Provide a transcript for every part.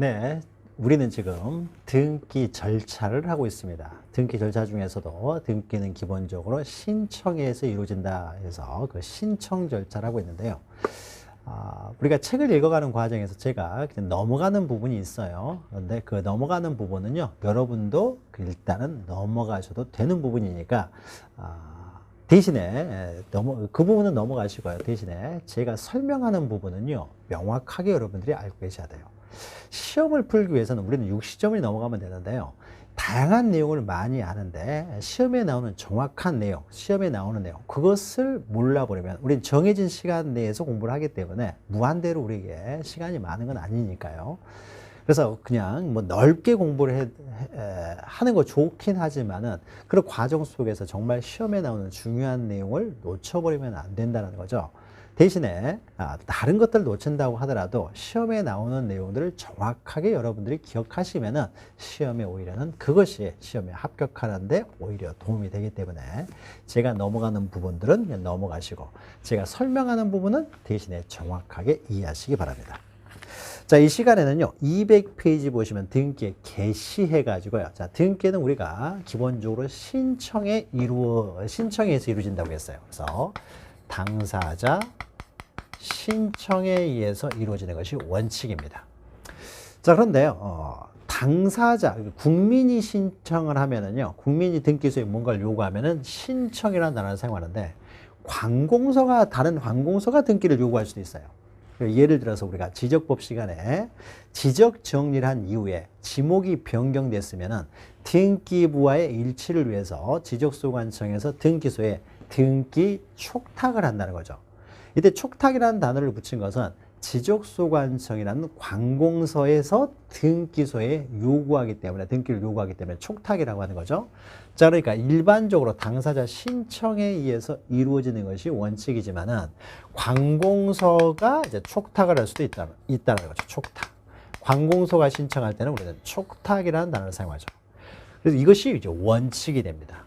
네, 우리는 지금 등기 절차를 하고 있습니다. 등기 절차 중에서도 등기는 기본적으로 신청에 의해서 이루어진다 해서 그 신청 절차를 하고 있는데요. 우리가 책을 읽어가는 과정에서 제가 그냥 넘어가는 부분이 있어요. 그런데 그 넘어가는 부분은요, 여러분도 일단은 넘어가셔도 되는 부분이니까 대신에 그 부분은 넘어가시고요. 대신에 제가 설명하는 부분은요, 명확하게 여러분들이 알고 계셔야 돼요. 시험을 풀기 위해서는 우리는 60점을 넘어가면 되는데요. 다양한 내용을 많이 아는데 시험에 나오는 정확한 내용, 시험에 나오는 내용, 그것을 몰라버리면 우리는 정해진 시간 내에서 공부를 하기 때문에 무한대로 우리에게 시간이 많은 건 아니니까요. 그래서 그냥 뭐 넓게 공부를 하는 거 좋긴 하지만은 그런 과정 속에서 정말 시험에 나오는 중요한 내용을 놓쳐버리면 안 된다는 거죠. 대신에 다른 것들을 놓친다고 하더라도 시험에 나오는 내용들을 정확하게 여러분들이 기억하시면은 시험에 오히려는 그것이 시험에 합격하는데 오히려 도움이 되기 때문에 제가 넘어가는 부분들은 그냥 넘어가시고 제가 설명하는 부분은 대신에 정확하게 이해하시기 바랍니다. 자, 이 시간에는요, 200페이지 보시면 등기에 개시해가지고요. 자, 등기는 우리가 기본적으로 신청에 의해서 이루어진다고 했어요. 그래서 당사자 신청에 의해서 이루어지는 것이 원칙입니다. 자, 그런데요, 당사자, 국민이 신청을 하면은요, 국민이 등기소에 뭔가를 요구하면은 신청이라는 단어를 사용하는데, 다른 관공서가 등기를 요구할 수도 있어요. 예를 들어서 우리가 지적법 시간에 지적 정리를 한 이후에 지목이 변경됐으면은 등기부와의 일치를 위해서 지적소관청에서 등기소에 등기 촉탁을 한다는 거죠. 이때 촉탁이라는 단어를 붙인 것은 지적소관청이라는 관공서에서 등기소에 등기를 요구하기 때문에 촉탁이라고 하는 거죠. 자, 그러니까 일반적으로 당사자 신청에 의해서 이루어지는 것이 원칙이지만은 관공서가 이제 촉탁을 할 수도 있다는 거죠. 촉탁. 관공서가 신청할 때는 우리는 촉탁이라는 단어를 사용하죠. 그래서 이것이 이제 원칙이 됩니다.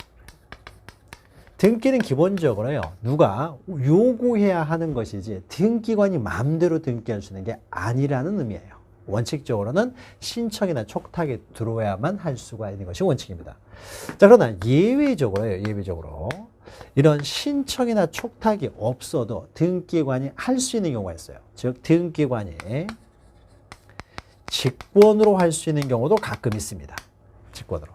등기는 기본적으로요, 누가 요구해야 하는 것이지 등기관이 마음대로 등기할 수 있는 게 아니라는 의미예요. 원칙적으로는 신청이나 촉탁이 들어와야만 할 수가 있는 것이 원칙입니다. 자, 그러나 예외적으로 이런 신청이나 촉탁이 없어도 등기관이 할 수 있는 경우가 있어요. 즉, 등기관이 직권으로 할 수 있는 경우도 가끔 있습니다. 직권으로.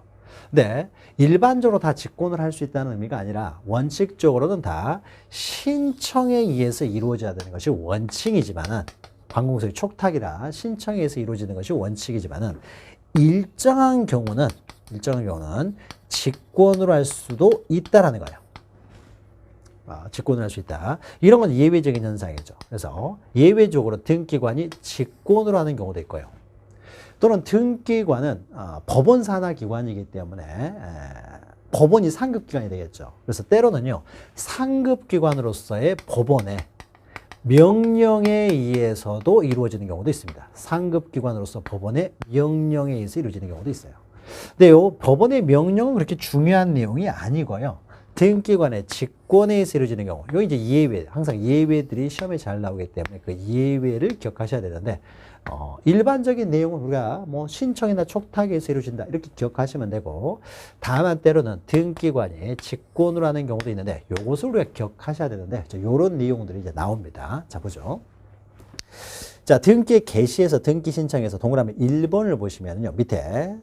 네, 일반적으로 다 직권을 할 수 있다는 의미가 아니라 원칙적으로는 다 신청에 의해서 이루어져야 되는 것이 원칙이지만은 관공서의 촉탁이라 신청에 의해서 이루어지는 것이 원칙이지만은 일정한 경우는 직권으로 할 수도 있다라는 거예요. 직권을 할 수 있다. 이런 건 예외적인 현상이죠. 그래서 예외적으로 등기관이 직권으로 하는 경우도 있고요. 또는 등기관은 법원 산하 기관이기 때문에 법원이 상급기관이 되겠죠. 그래서 때로는요, 상급기관으로서의 법원의 명령에 의해서도 이루어지는 경우도 있습니다. 상급기관으로서 법원의 명령에 의해서 이루어지는 경우도 있어요. 근데 법원의 명령은 그렇게 중요한 내용이 아니고요. 등기관의 직권에 의해서 이루어지는 경우, 이거 이제 예외, 항상 예외들이 시험에 잘 나오기 때문에 그 예외를 기억하셔야 되는데, 일반적인 내용은 우리가 뭐 신청이나 촉탁에 의해서 이루어진다 이렇게 기억하시면 되고, 다만 때로는 등기관이 직권으로 하는 경우도 있는데, 요것을 우리가 기억하셔야 되는데, 요런 내용들이 이제 나옵니다. 자, 보죠. 자, 등기 개시에서 등기 신청에서 동그라미 1번을 보시면요, 밑에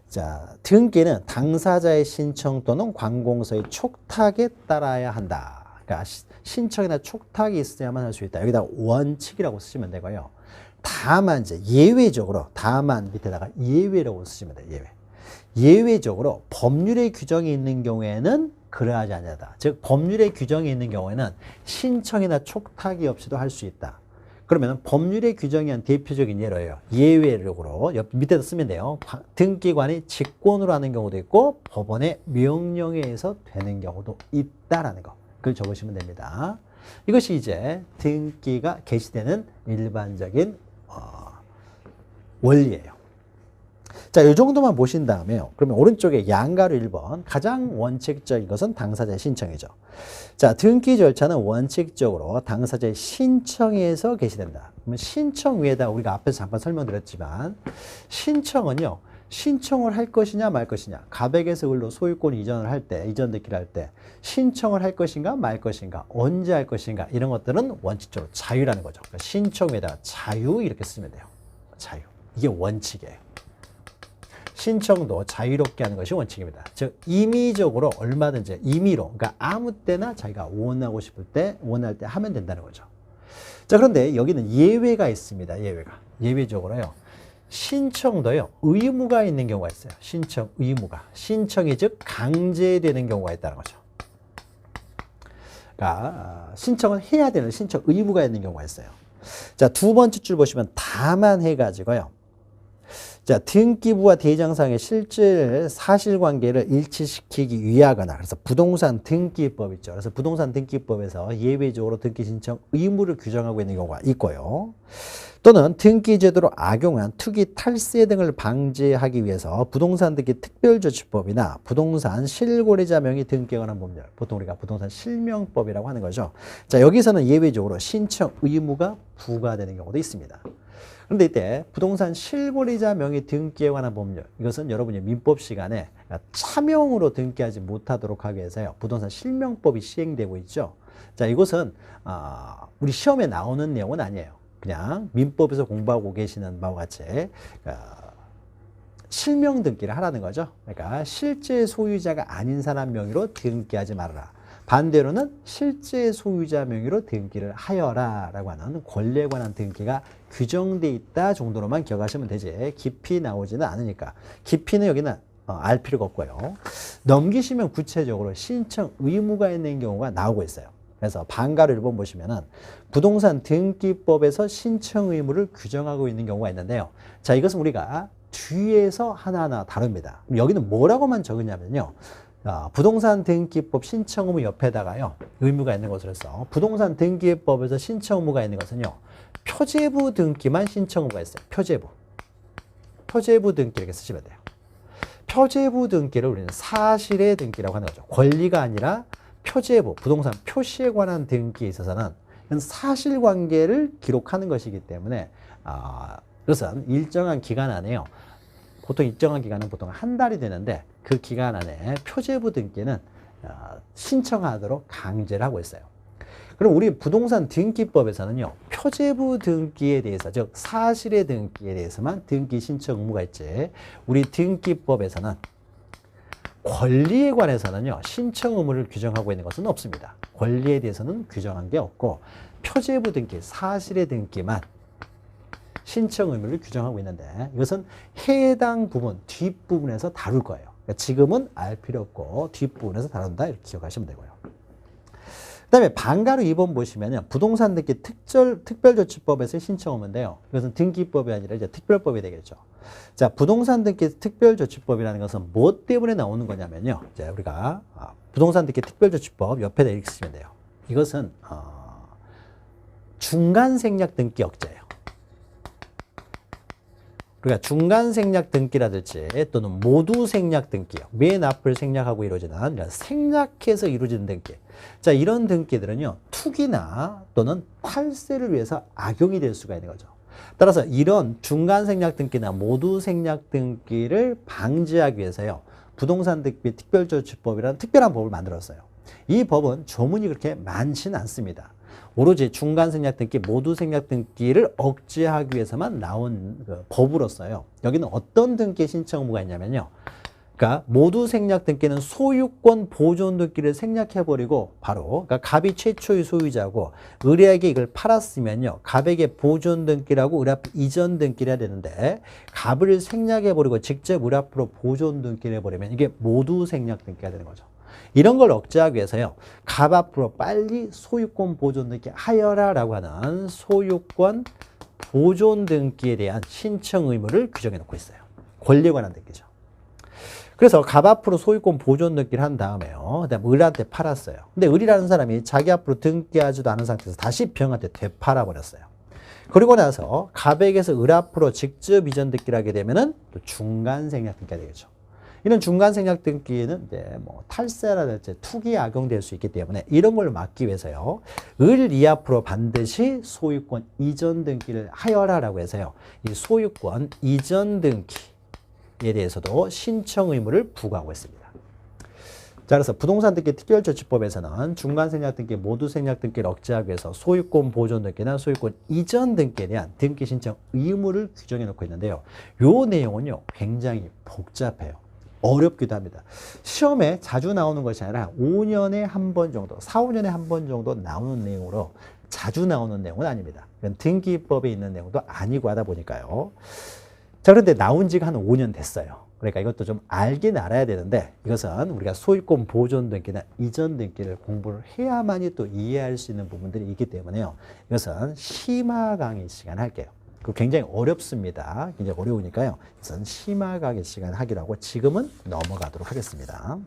자, 등기는 당사자의 신청 또는 관공서의 촉탁에 따라야 한다. 그러니까 신청이나 촉탁이 있어야만 할 수 있다. 여기다 원칙이라고 쓰시면 되고요. 다만 이제 다만 밑에다가 예외라고 쓰시면 돼요. 예외적으로 법률의 규정이 있는 경우에는 그러하지 않는다. 즉, 법률의 규정이 있는 경우에는 신청이나 촉탁이 없이도 할 수 있다. 그러면 법률의 규정이 한 대표적인 예로예요. 예외적으로 밑에다 쓰면 돼요. 등기관이 직권으로 하는 경우도 있고 법원의 명령에 의해서 되는 경우도 있다라는 거. 그걸 적으시면 됩니다. 이것이 이제 등기가 개시되는 일반적인 원리예요. 자, 이 정도만 보신 다음에요. 그러면 오른쪽에 양가로 1번 가장 원칙적인 것은 당사자의 신청이죠. 자, 등기 절차는 원칙적으로 당사자의 신청에서 개시된다. 그러면 신청 위에다 우리가 앞에서 잠깐 설명드렸지만 신청은요. 신청을 할 것이냐 말 것이냐. 가백에서 을로 소유권 이전을 할 때, 이전 등기를 할 때 신청을 할 것인가 말 것인가, 언제 할 것인가 이런 것들은 원칙적으로 자유라는 거죠. 그러니까 신청 위에다가 자유 이렇게 쓰면 돼요. 자유. 이게 원칙이에요. 신청도 자유롭게 하는 것이 원칙입니다. 즉 임의적으로 얼마든지 임의로 그러니까 아무 때나 자기가 원하고 싶을 때 원할 때 하면 된다는 거죠. 자, 그런데 여기는 예외가 있습니다. 예외적으로요. 신청도요. 의무가 있는 경우가 있어요. 신청 의무가. 신청이 즉 강제되는 경우가 있다는 거죠. 그러니까 신청을 해야 되는 신청 의무가 있는 경우가 있어요. 자, 두 번째 줄 보시면 다만 해가지고요. 자, 등기부와 대장상의 실질 사실관계를 일치시키기 위하거나 그래서 부동산 등기법 있죠. 그래서 부동산 등기법에서 예외적으로 등기 신청 의무를 규정하고 있는 경우가 있고요. 또는 등기제도로 악용한 투기 탈세 등을 방지하기 위해서 부동산 등기 특별조치법이나 부동산 실거래자 명의 등기에 관한 법률, 보통 우리가 부동산 실명법이라고 하는 거죠. 자, 여기서는 예외적으로 신청 의무가 부과되는 경우도 있습니다. 그런데 이때 부동산 실거래자 명의 등기에 관한 법률, 이것은 여러분이 민법 시간에 차명으로 등기하지 못하도록 하기 위해서요. 부동산 실명법이 시행되고 있죠. 자, 이것은 우리 시험에 나오는 내용은 아니에요. 그냥 민법에서 공부하고 계시는 바와 같이 실명 등기를 하라는 거죠. 그러니까 실제 소유자가 아닌 사람 명의로 등기하지 말아라. 반대로는 실제 소유자 명의로 등기를 하여라 라고 하는 권리에 관한 등기가 규정돼 있다 정도로만 기억하시면 되지 깊이 나오지는 않으니까 깊이는 여기는 알 필요가 없고요. 넘기시면 구체적으로 신청 의무가 있는 경우가 나오고 있어요. 그래서 반가로 1번 보시면은 부동산 등기법에서 신청 의무를 규정하고 있는 경우가 있는데요. 자, 이것은 우리가 뒤에서 하나하나 다룹니다. 여기는 뭐라고만 적으냐면요. 부동산 등기법 신청 의무 옆에다가요. 의무가 있는 것으로 해서 부동산 등기법에서 신청 의무가 있는 것은요. 표제부 등기만 신청 의무가 있어요. 표제부 등기 이렇게 쓰시면 돼요. 표제부 등기를 우리는 사실의 등기라고 하는 거죠. 권리가 아니라 표제부, 부동산 표시에 관한 등기에 있어서는 이건 사실관계를 기록하는 것이기 때문에 그것은 일정한 기간 안에요. 보통 일정한 기간은 보통 한 달이 되는데 그 기간 안에 표제부 등기는 신청하도록 강제를 하고 있어요. 그럼 우리 부동산 등기법에서는요. 표제부 등기에 대해서 즉 사실의 등기에 대해서만 등기 신청 의무가 있지 우리 등기법에서는 권리에 관해서는요. 신청 의무를 규정하고 있는 것은 없습니다. 권리에 대해서는 규정한 게 없고 표제부 등기, 사실의 등기만 신청 의무를 규정하고 있는데 이것은 해당 부분, 뒷부분에서 다룰 거예요. 그러니까 지금은 알 필요 없고 뒷부분에서 다룬다 이렇게 기억하시면 되고요. 그 다음에 반가로 2번 보시면 부동산 등기 특별조치법에서 신청 의무인데요. 이것은 등기법이 아니라 이제 특별법이 되겠죠. 자, 부동산 등기 특별조치법이라는 것은 뭐 때문에 나오는 거냐면요. 이제 우리가 부동산 등기 특별조치법 옆에다 이렇게 쓰면 돼요. 이것은 중간 생략 등기 억제예요. 그러니까 중간 생략 등기라든지 또는 모두 생략 등기요. 맨 앞을 생략하고 이루어지는 생략해서 이루어지는 등기. 자, 이런 등기들은요. 투기나 또는 탈세를 위해서 악용이 될 수가 있는 거죠. 따라서 이런 중간 생략 등기나 모두 생략 등기를 방지하기 위해서요. 부동산 등기 특별조치법이라는 특별한 법을 만들었어요. 이 법은 조문이 그렇게 많지는 않습니다. 오로지 중간 생략 등기, 모두 생략 등기를 억제하기 위해서만 나온 법으로서요. 여기는 어떤 등기 신청 의무가 있냐면요. 그러니까 모두 생략 등기는 소유권 보존 등기를 생략해버리고 바로 그러니까 갑이 최초의 소유자고 을에게 이걸 팔았으면요. 갑에게 보존 등기라고 을 앞에 이전 등기를 해야 되는데 갑을 생략해버리고 직접 을 앞으로 보존 등기를 해버리면 이게 모두 생략 등기가 되는 거죠. 이런 걸 억제하기 위해서요. 갑 앞으로 빨리 소유권 보존 등기 하여라 라고 하는 소유권 보존 등기에 대한 신청 의무를 규정해 놓고 있어요. 권리에 관한 등기죠. 그래서 갑 앞으로 소유권 보존 등기를 한 다음에요. 그다음에 을한테 팔았어요. 근데 을이라는 사람이 자기 앞으로 등기하지도 않은 상태에서 다시 병한테 되팔아 버렸어요. 그리고 나서 갑에게서 을 앞으로 직접 이전 등기를 하게 되면은 또 중간 생략 등기가 되겠죠. 이런 중간 생략 등기는 이제 뭐 탈세라든지 투기에 악용될 수 있기 때문에 이런 걸 막기 위해서요. 을 이 앞으로 반드시 소유권 이전 등기를 하여라라고 해서요. 이 소유권 이전 등기에 대해서도 신청 의무를 부과하고 있습니다. 자, 그래서 부동산 등기 특별조치법에서는 중간 생략 등기, 모두 생략 등기를 억제하기 위해서 소유권 보존 등기나 소유권 이전 등기에 대한 등기 신청 의무를 규정해 놓고 있는데요. 요 내용은요, 굉장히 복잡해요. 어렵기도 합니다. 시험에 자주 나오는 것이 아니라 5년에 한 번 정도, 4, 5년에 한 번 정도 나오는 내용으로 자주 나오는 내용은 아닙니다. 이건 등기법에 있는 내용도 아니고 하다 보니까요. 자, 그런데 나온 지가 한 5년 됐어요. 그러니까 이것도 좀 알긴 알아야 되는데 이것은 우리가 소유권 보존 등기나 이전 등기를 공부를 해야만이 또 이해할 수 있는 부분들이 있기 때문에요. 이것은 심화 강의 시간 할게요. 그 굉장히 어렵습니다. 굉장히 어려우니까요. 우선 심화 강의 시간 하기로 하고 지금은 넘어가도록 하겠습니다.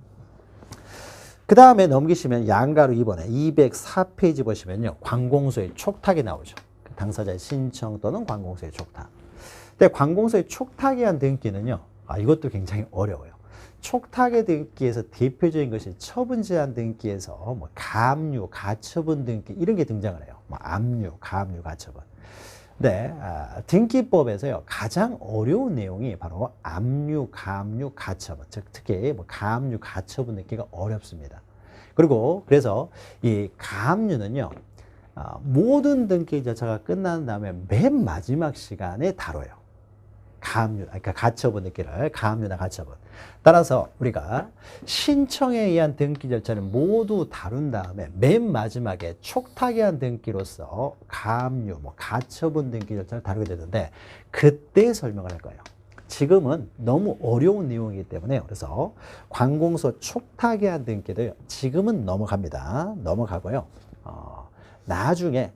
그 다음에 넘기시면 양가로 2번에 204페이지 보시면요. 관공서의 촉탁이 나오죠. 당사자의 신청 또는 관공서의 촉탁. 근데 관공서의 촉탁에 대한 등기는요. 이것도 굉장히 어려워요. 촉탁의 등기에서 대표적인 것이 처분 제한 등기에서 뭐 가압류, 가처분 등기 이런 게 등장을 해요. 뭐 압류, 가압류, 가처분. 네, 등기법에서요 가장 어려운 내용이 바로 압류, 가압류, 가처분, 즉 특히 뭐 가압류, 가처분 등기가 어렵습니다. 그리고 그래서 이 가압류는요 모든 등기 절차가 끝난 다음에 맨 마지막 시간에 다뤄요. 가압류, 그러니까 가처분 등기를 가압류나 가처분. 따라서 우리가 신청에 의한 등기 절차를 모두 다룬 다음에 맨 마지막에 촉탁에 의한 등기로서 가압류, 뭐 가처분 등기 절차를 다루게 되는데 그때 설명을 할 거예요. 지금은 너무 어려운 내용이기 때문에 그래서 관공서 촉탁에 의한 등기도 지금은 넘어갑니다. 넘어가고요. 나중에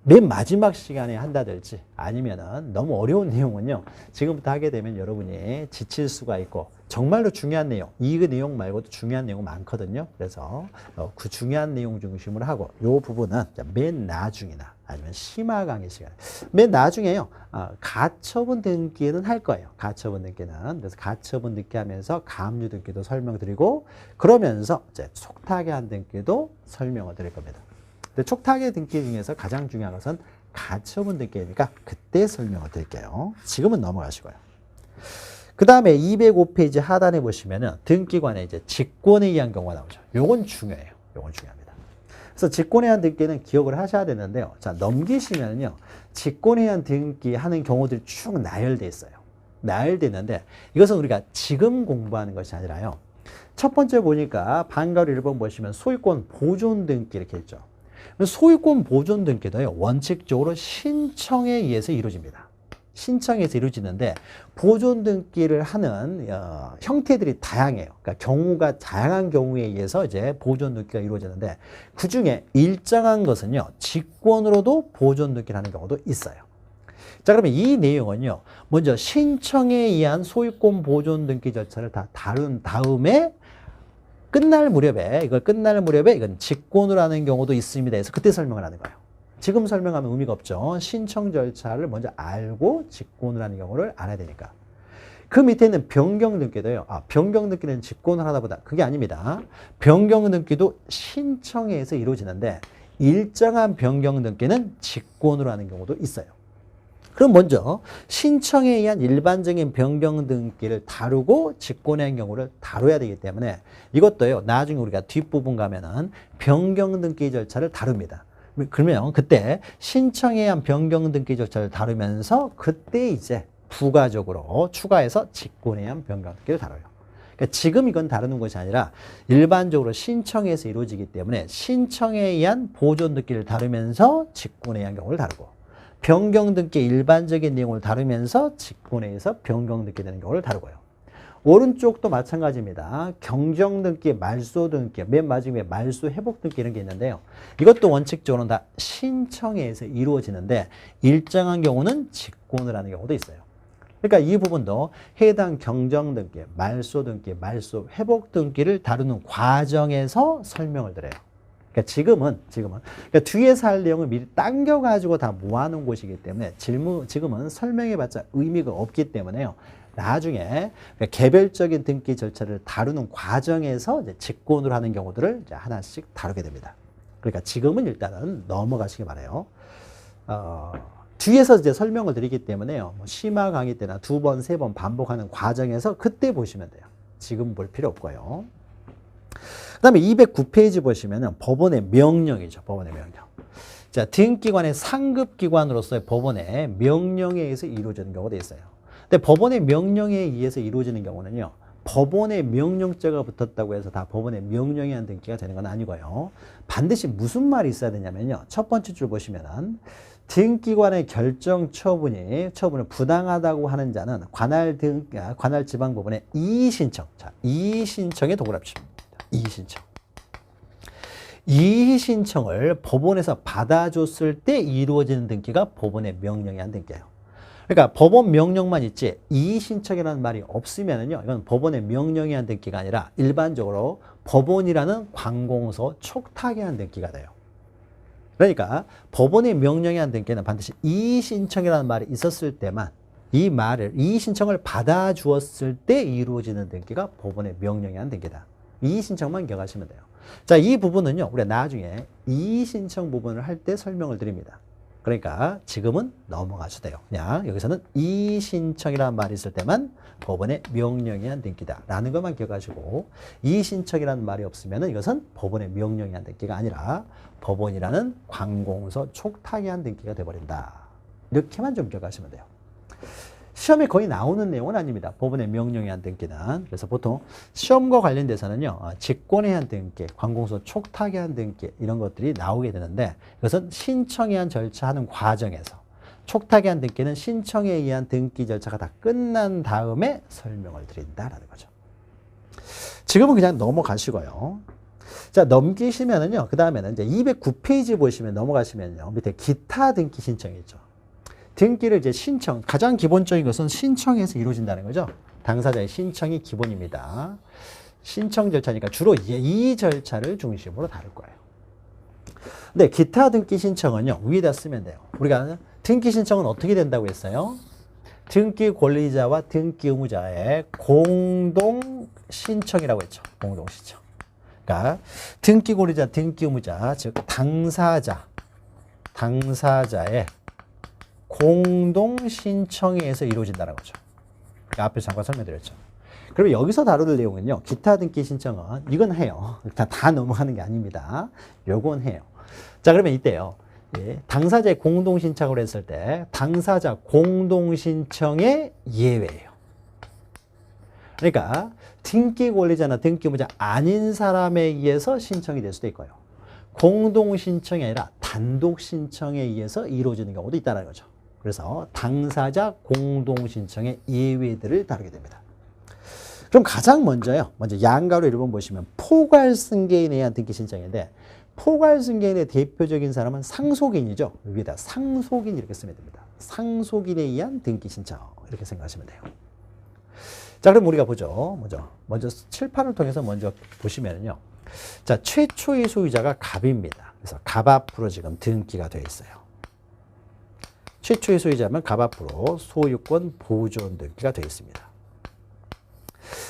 맨 마지막 시간에 한다든지 아니면은 너무 어려운 내용은요 지금부터 하게 되면 여러분이 지칠 수가 있고 정말로 중요한 내용 이 내용 말고도 중요한 내용 많거든요. 그래서 그 중요한 내용 중심으로 하고 이 부분은 맨 나중이나 아니면 심화 강의 시간 맨 나중에요 가처분 등기는 할 거예요. 가처분 등기는 그래서 가처분 등기 하면서 가압류 등기도 설명드리고 그러면서 이제 촉탁에 한 등기도 설명을 드릴 겁니다. 촉탁의 등기 중에서 가장 중요한 것은 가처분 등기니까 그때 설명을 드릴게요. 지금은 넘어가시고요. 그 다음에 205페이지 하단에 보시면은 등기관에 이제 직권에 의한 경우가 나오죠. 요건 중요해요. 요건 중요합니다. 그래서 직권에 의한 등기는 기억을 하셔야 되는데요. 자, 넘기시면요. 직권에 의한 등기 하는 경우들이 쭉 나열되어 있어요. 나열되는데 이것은 우리가 지금 공부하는 것이 아니라요. 첫 번째 보니까 반가로 1번 보시면 소유권 보존 등기 이렇게 있죠. 소유권 보존 등기도요, 원칙적으로 신청에 의해서 이루어집니다. 신청에 의해서 이루어지는데, 보존 등기를 하는, 형태들이 다양해요. 그러니까 경우가 다양한 경우에 의해서 이제 보존 등기가 이루어지는데, 그 중에 일정한 것은요, 직권으로도 보존 등기를 하는 경우도 있어요. 자, 그러면 이 내용은요, 먼저 신청에 의한 소유권 보존 등기 절차를 다 다룬 다음에 끝날 무렵에 이건 직권으로 하는 경우도 있습니다 해서 그때 설명을 하는 거예요. 지금 설명하면 의미가 없죠. 신청 절차를 먼저 알고 직권으로 하는 경우를 알아야 되니까. 그 밑에 있는 변경 등기도요. 변경 등기는 직권을 하다 보다 그게 아닙니다. 변경 등기도 신청에 의해서 이루어지는데 일정한 변경 등기는 직권으로 하는 경우도 있어요. 그럼 먼저 신청에 의한 일반적인 변경 등기를 다루고 직권에 의한 경우를 다뤄야 되기 때문에 이것도요. 나중에 우리가 뒷부분 가면은 변경 등기 절차를 다룹니다. 그러면 그때 신청에 의한 변경 등기 절차를 다루면서 그때 이제 부가적으로 추가해서 직권에 의한 변경 등기를 다뤄요. 그러니까 지금 이건 다루는 것이 아니라 일반적으로 신청에서 이루어지기 때문에 신청에 의한 보존 등기를 다루면서 직권에 의한 경우를 다루고 변경 등기 일반적인 내용을 다루면서 직권에 의해서 변경 등기 되는 경우를 다루고요. 오른쪽도 마찬가지입니다. 경정 등기, 말소 등기, 맨 마지막에 말소 회복 등기 이런 게 있는데요. 이것도 원칙적으로는 다 신청에 의해서 이루어지는데 일정한 경우는 직권을 하는 경우도 있어요. 그러니까 이 부분도 해당 경정 등기, 말소 등기, 말소 회복 등기를 다루는 과정에서 설명을 드려요. 그러니까 뒤에서 할 내용을 미리 당겨가지고 다 모아놓은 곳이기 때문에 지금은 설명해봤자 의미가 없기 때문에요. 나중에 개별적인 등기 절차를 다루는 과정에서 이제 직권으로 하는 경우들을 이제 하나씩 다루게 됩니다. 그러니까 지금은 일단은 넘어가시기 바라요. 뒤에서 이제 설명을 드리기 때문에요. 뭐 심화 강의 때나 2번, 3번 반복하는 과정에서 그때 보시면 돼요. 지금 볼 필요 없고요. 그 다음에 209페이지 보시면은 법원의 명령이죠. 법원의 명령. 자, 등기관의 상급기관으로서의 법원의 명령에 의해서 이루어지는 경우도 있어요. 근데 법원의 명령에 의해서 이루어지는 경우는요. 법원의 명령자가 붙었다고 해서 다 법원의 명령에 의한 등기가 되는 건 아니고요. 반드시 무슨 말이 있어야 되냐면요. 첫 번째 줄 보시면은 등기관의 결정 처분을 부당하다고 하는 자는 관할 지방법원에 이의신청. 자, 이의신청의 동그라미입니다. 이의신청. 이의신청을 법원에서 받아줬을 때 이루어지는 등기가 법원의 명령에 의한 등기예요. 그러니까 법원 명령만 있지 이의신청이라는 말이 없으면은요, 이건 법원의 명령에 의한 등기가 아니라 일반적으로 법원이라는 관공서 촉탁에 의한 등기가 돼요. 그러니까 법원의 명령에 의한 등기는 반드시 이의신청이라는 말이 있었을 때만 이의신청을 받아주었을 때 이루어지는 등기가 법원의 명령에 의한 등기다. 이의신청만 기억하시면 돼요. 자, 이 부분은요, 우리가 나중에 이의신청 부분을 할 때 설명을 드립니다. 그러니까 지금은 넘어가셔도 돼요. 그냥 여기서는 이의신청이라는 말이 있을 때만 법원의 명령에 의한 등기다 라는 것만 기억하시고, 이의신청이라는 말이 없으면 이것은 법원의 명령에 의한 등기가 아니라 법원이라는 관공서 촉탁에 의한 등기가 되어버린다. 이렇게만 좀 기억하시면 돼요. 시험에 거의 나오는 내용은 아닙니다. 법원의 명령에 의한 등기는. 그래서 보통 시험과 관련돼서는요, 직권에 의한 등기, 관공서 촉탁에 의한 등기 이런 것들이 나오게 되는데, 이것은 신청에 의한 절차하는 과정에서, 촉탁에 의한 등기는 신청에 의한 등기 절차가 다 끝난 다음에 설명을 드린다라는 거죠. 지금은 그냥 넘어가시고요. 자, 넘기시면은요, 그 다음에는 이제 209페이지 보시면 넘어가시면요, 밑에 기타 등기 신청이 있죠. 등기를 이제 가장 기본적인 것은 신청에서 이루어진다는 거죠. 당사자의 신청이 기본입니다. 신청 절차니까 주로 이 절차를 중심으로 다룰 거예요. 근데 기타 등기 신청은요, 위에다 쓰면 돼요. 우리가 등기 신청은 어떻게 된다고 했어요? 등기 권리자와 등기 의무자의 공동 신청이라고 했죠. 공동 신청. 그러니까 등기 권리자, 등기 의무자, 즉 당사자의 공동 신청에 의해서 이루어진다는 거죠. 앞에서 잠깐 설명드렸죠. 그러면 여기서 다룰 내용은요, 기타 등기 신청은 이건 해요. 다 넘어가는 게 아닙니다. 요건 해요. 자, 그러면 이때요, 당사자의 공동 신청을 했을 때 당사자 공동 신청의 예외예요. 그러니까 등기 권리자나 등기 의무자 아닌 사람에 의해서 신청이 될 수도 있고요. 공동 신청이 아니라 단독 신청에 의해서 이루어지는 경우도 있다는 거죠. 그래서 당사자 공동 신청의 예외들을 다루게 됩니다. 그럼 가장 먼저 양가로 1번 보시면 포괄승계인에 의한 등기 신청인데, 포괄승계인의 대표적인 사람은 상속인이죠. 위에다 상속인 이렇게 쓰면 됩니다. 상속인에 의한 등기 신청 이렇게 생각하시면 돼요. 자, 그럼 우리가 보죠. 먼저 칠판을 통해서 먼저 보시면요. 자, 최초의 소유자가 갑입니다. 그래서 갑 앞으로 지금 등기가 되어 있어요. 최초의 소유자면 갑 앞으로 소유권 보존 등기가 되어 있습니다.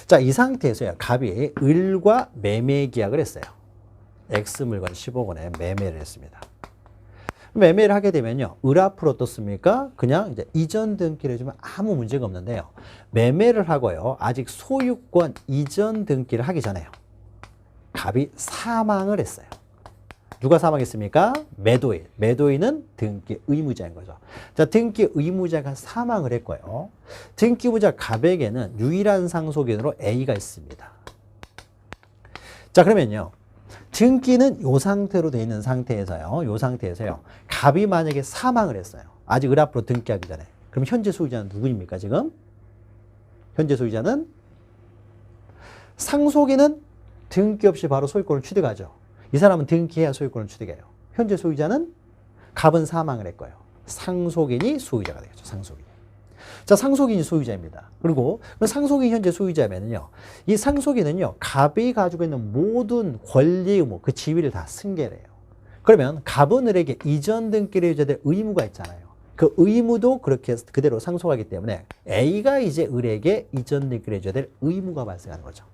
자, 이 상태에서요, 갑이 을과 매매 계약을 했어요. X 물건 10억 원에 매매를 했습니다. 매매를 하게 되면요, 을 앞으로 어떻습니까? 그냥 이제 이전 등기를 해주면 아무 문제가 없는데요, 매매를 하고요, 아직 소유권 이전 등기를 하기 전에요, 갑이 사망을 했어요. 누가 사망했습니까? 매도인. 매도인은 등기 의무자인 거죠. 자, 등기 의무자가 사망을 했고요. 등기 의무자 갑에게는 유일한 상속인으로 A가 있습니다. 자, 그러면요, 등기는 이 상태로 되어 있는 상태에서요, 갑이 만약에 사망을 했어요. 아직 을 앞으로 등기하기 전에. 그럼 현재 소유자는 누구입니까, 지금? 현재 소유자는 상속인은 등기 없이 바로 소유권을 취득하죠. 이 사람은 등기해야 소유권을 취득해요. 현재 소유자는 갑은 사망을 했고요. 상속인이 소유자가 되겠죠. 상속인. 자, 상속인이 소유자입니다. 그리고 상속인이 현재 소유자면요, 이 상속인은요, 갑이 가지고 있는 모든 권리 의무, 그 지위를 다 승계를 해요. 그러면 갑은 을에게 이전 등기를 해줘야 될 의무가 있잖아요. 그 의무도 그렇게 그대로 상속하기 때문에 A가 이제 을에게 이전 등기를 해줘야 될 의무가 발생하는 거죠.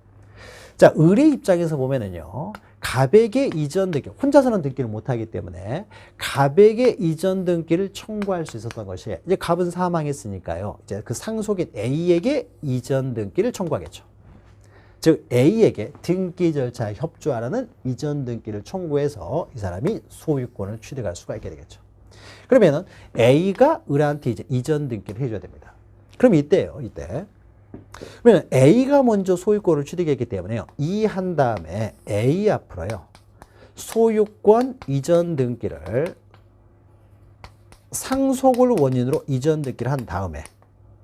자, 을의 입장에서 보면은요, 갑에게 이전 등기, 혼자서는 등기를 못하기 때문에 갑에게 이전 등기를 청구할 수 있었던 것이, 이제 갑은 사망했으니까요, 이제 그 상속인 A에게 이전 등기를 청구하겠죠. 즉, A에게 등기 절차에 협조하라는 이전 등기를 청구해서 이 사람이 소유권을 취득할 수가 있게 되겠죠. 그러면은 A가 을한테 이제 이전 등기를 해줘야 됩니다. 그럼 이때요, 이때. 그러면 A가 먼저 소유권을 취득했기 때문에요. 이 한 다음에 A 앞으로요. 소유권 이전 등기를 상속을 원인으로 이전 등기를 한 다음에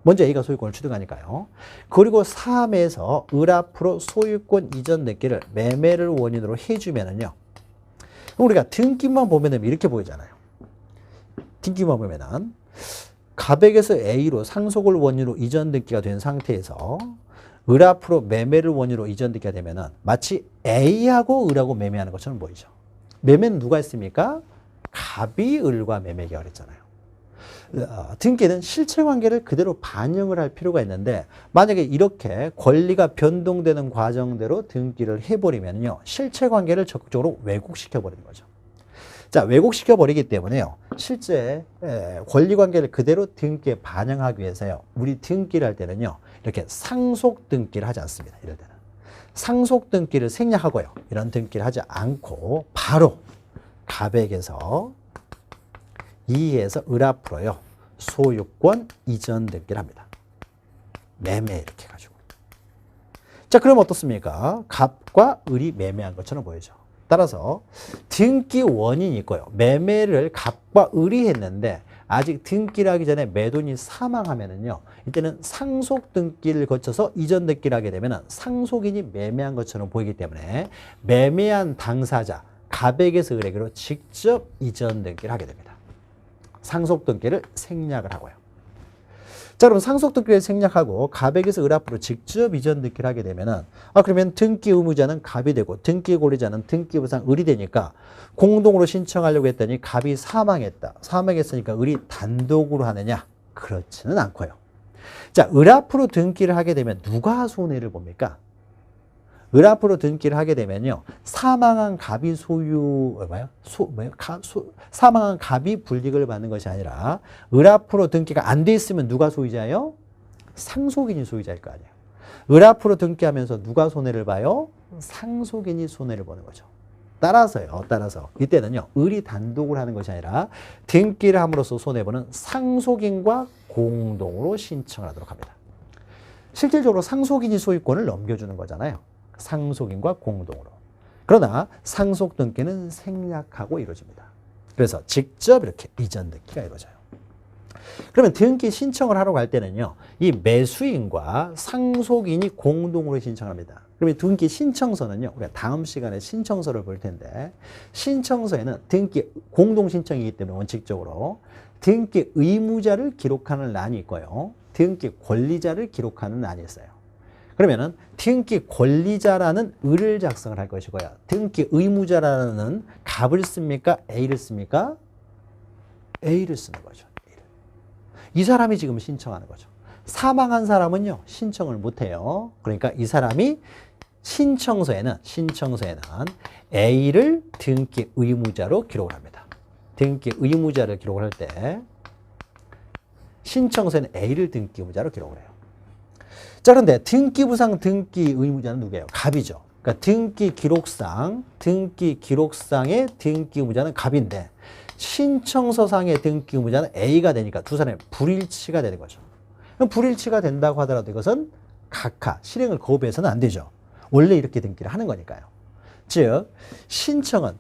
먼저 A가 소유권을 취득하니까요. 그리고 3에서 을 앞으로 소유권 이전 등기를 매매를 원인으로 해주면은요. 우리가 등기만 보면은 이렇게 보이잖아요. 등기만 보면은 갑에게서 A로 상속을 원인으로 이전 등기가 된 상태에서 을 앞으로 매매를 원인으로 이전 등기가 되면은 마치 A하고 을하고 매매하는 것처럼 보이죠. 매매는 누가 했습니까? 갑이 을과 매매 계약했잖아요. 등기는 실체 관계를 그대로 반영을 할 필요가 있는데 만약에 이렇게 권리가 변동되는 과정대로 등기를 해버리면요. 실체 관계를 적극적으로 왜곡시켜 버리는 거죠. 자, 왜곡시켜 버리기 때문에요. 실제 권리 관계를 그대로 등기에 반영하기 위해서요. 우리 등기를 할 때는요. 이렇게 상속 등기를 하지 않습니다. 이럴 때는. 상속 등기를 생략하고요. 이런 등기를 하지 않고 바로 갑에게서 이에서 을 앞으로요. 소유권 이전 등기를 합니다. 매매 이렇게 해가지고. 자, 그럼 어떻습니까? 갑과 을이 매매한 것처럼 보이죠. 따라서 등기 원인이 있고요. 매매를 갑과 을이 했는데 아직 등기를 하기 전에 매도인이 사망하면은요. 이때는 상속 등기를 거쳐서 이전 등기를 하게 되면은 상속인이 매매한 것처럼 보이기 때문에 매매한 당사자 갑에게서 을에게로 직접 이전 등기를 하게 됩니다. 상속 등기를 생략을 하고요. 자, 그럼 상속 등기를 생략하고 갑에게서 을 앞으로 직접 이전 등기를 하게 되면은 그러면 등기 의무자는 갑이 되고 등기 권리자는 등기 부상 을이 되니까 공동으로 신청하려고 했더니 갑이 사망했다. 사망했으니까 을이 단독으로 하느냐? 그렇지는 않고요. 자, 을 앞으로 등기를 하게 되면 누가 손해를 봅니까? 을 앞으로 등기를 하게 되면요. 사망한 갑이 사망한 갑이 불이익을 받는 것이 아니라 을 앞으로 등기가 안 돼 있으면 누가 소유자예요? 상속인이 소유자일 거 아니에요. 을 앞으로 등기하면서 누가 손해를 봐요? 상속인이 손해를 보는 거죠. 따라서 이때는요. 을이 단독으로 하는 것이 아니라 등기를 함으로써 손해보는 상속인과 공동으로 신청을 하도록 합니다. 실질적으로 상속인이 소유권을 넘겨주는 거잖아요. 상속인과 공동으로. 그러나 상속 등기는 생략하고 이루어집니다. 그래서 직접 이렇게 이전 등기가 이루어져요. 그러면 등기 신청을 하러 갈 때는요. 이 매수인과 상속인이 공동으로 신청합니다. 그러면 등기 신청서는요. 우리가 다음 시간에 신청서를 볼 텐데 신청서에는 등기 공동 신청이기 때문에 원칙적으로 등기 의무자를 기록하는 란이 있고요. 등기 권리자를 기록하는 란이 있어요. 그러면은 등기 권리자라는 을을 작성을 할 것이고요. 등기 의무자라는 갑을 씁니까? A를 씁니까? A를 쓰는 거죠. A를. 이 사람이 지금 신청하는 거죠. 사망한 사람은요. 신청을 못해요. 그러니까 이 사람이 신청서에는 A를 등기 의무자로 기록을 합니다. 등기 의무자를 기록을 할 때 신청서에는 A를 등기 의무자로 기록을 해요. 자, 그런데 등기부상 등기 의무자는 누구예요? 갑이죠. 그러니까 등기 기록상의 등기 의무자는 갑인데 신청서상의 등기 의무자는 A가 되니까 두 사람의 불일치가 되는 거죠. 그럼 불일치가 된다고 하더라도 이것은 각하, 실행을 거부해서는 안 되죠. 원래 이렇게 등기를 하는 거니까요. 즉 신청은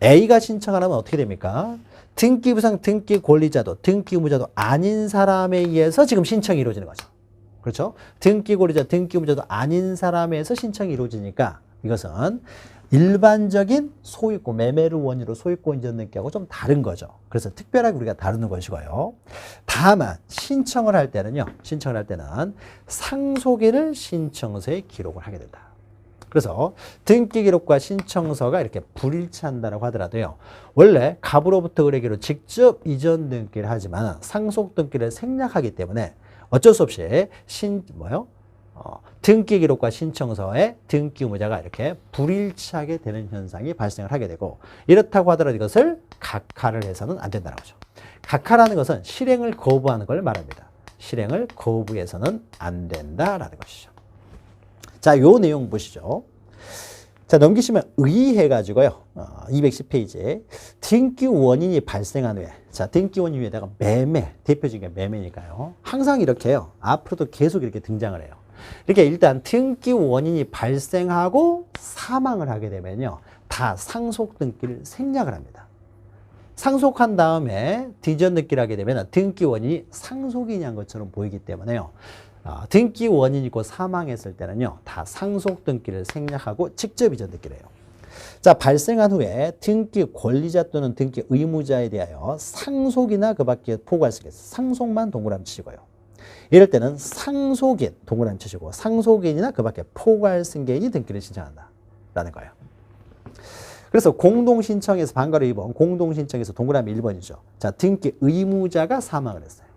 A가 신청하려면 어떻게 됩니까? 등기부상 등기 권리자도 등기 의무자도 아닌 사람에 의해서 지금 신청이 이루어지는 거죠. 그렇죠? 등기 권리자, 등기 의무자도 아닌 사람에서 신청이 이루어지니까 이것은 일반적인 소유권, 매매를 원인으로 소유권 이전 등기하고 좀 다른 거죠. 그래서 특별하게 우리가 다루는 것이고요. 다만 신청을 할 때는 상속인을 신청서에 기록을 하게 된다. 그래서 등기 기록과 신청서가 이렇게 불일치한다고 하더라도요. 원래 갑으로부터 을에게로 직접 이전 등기를 하지만 상속 등기를 생략하기 때문에 어쩔 수 없이 등기 기록과 신청서의 등기 의무자가 이렇게 불일치하게 되는 현상이 발생을 하게 되고, 이렇다고 하더라도 이것을 각하를 해서는 안 된다는 거죠. 각하라는 것은 실행을 거부하는 걸 말합니다. 실행을 거부해서는 안 된다라는 것이죠. 자, 요 내용 보시죠. 자, 넘기시면 의의해가지고요. 210페이지. 등기 원인이 발생한 후에, 자, 등기 원인 위에다가 매매, 대표적인 게 매매니까요. 항상 이렇게 해요. 앞으로도 계속 이렇게 등장을 해요. 이렇게 일단 등기 원인이 발생하고 사망을 하게 되면요. 다 상속 등기를 생략을 합니다. 상속한 다음에 이전 등기를 하게 되면 등기 원인이 상속인이 한 것처럼 보이기 때문에요. 등기 원인이 있고 사망했을 때는요, 다 상속 등기를 생략하고 직접 이전 등기를 해요. 자, 발생한 후에 등기 권리자 또는 등기 의무자에 대하여 상속이나 그 밖에 포괄 쓰겠어요. 상속만 동그라미 치시고요. 이럴 때는 상속인 동그라미 치시고 상속인이나 그 밖에 포괄 승계인이 등기를 신청한다라는 거예요. 그래서 공동신청에서 반가로 2번, 공동신청에서 동그라미 1번이죠. 자, 등기 의무자가 사망을 했어요.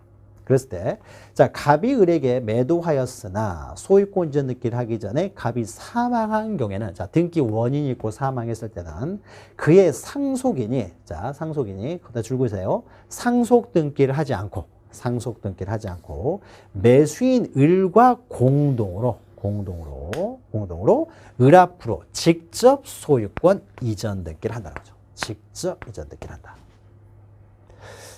그랬을 때, 자, 갑이 을에게 매도하였으나 소유권 이전 등기를 하기 전에 갑이 사망한 경우에는, 자, 등기 원인이 있고 사망했을 때는 그의 상속인이, 자, 상속인이, 거기다 줄고 있어요. 상속 등기를 하지 않고 매수인 을과 공동으로 을 앞으로 직접 소유권 이전 등기를 한다는 거죠. 직접 이전 등기를 한다.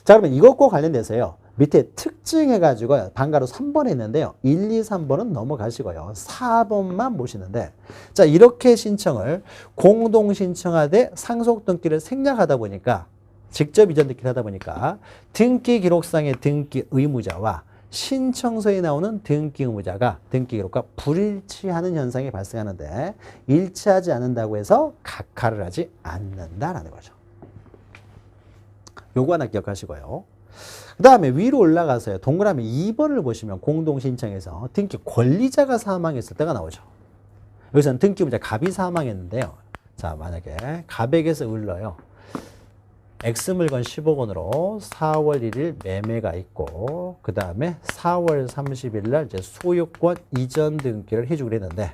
자, 그러면 이것과 관련돼서요. 밑에 특징해가지고 반가로 3번 했는데요. 1, 2, 3번은 넘어가시고요. 4번만 보시는데, 자, 이렇게 신청을 공동 신청하되 상속 등기를 생략하다 보니까, 직접 이전 등기를 하다 보니까 등기 기록상의 등기 의무자와 신청서에 나오는 등기 의무자가 등기 기록과 불일치하는 현상이 발생하는데, 일치하지 않는다고 해서 각하를 하지 않는다라는 거죠. 요거 하나 기억하시고요. 그 다음에 위로 올라가서요. 동그라미 2번을 보시면 공동신청에서 등기 권리자가 사망했을 때가 나오죠. 여기서는 등기 의무자 갑이 사망했는데요. 자, 만약에 갑에게서 을러요. X물건 10억 원으로 4월 1일 매매가 있고, 그 다음에 4월 30일 날 이제 소유권 이전 등기를 해주기로 했는데,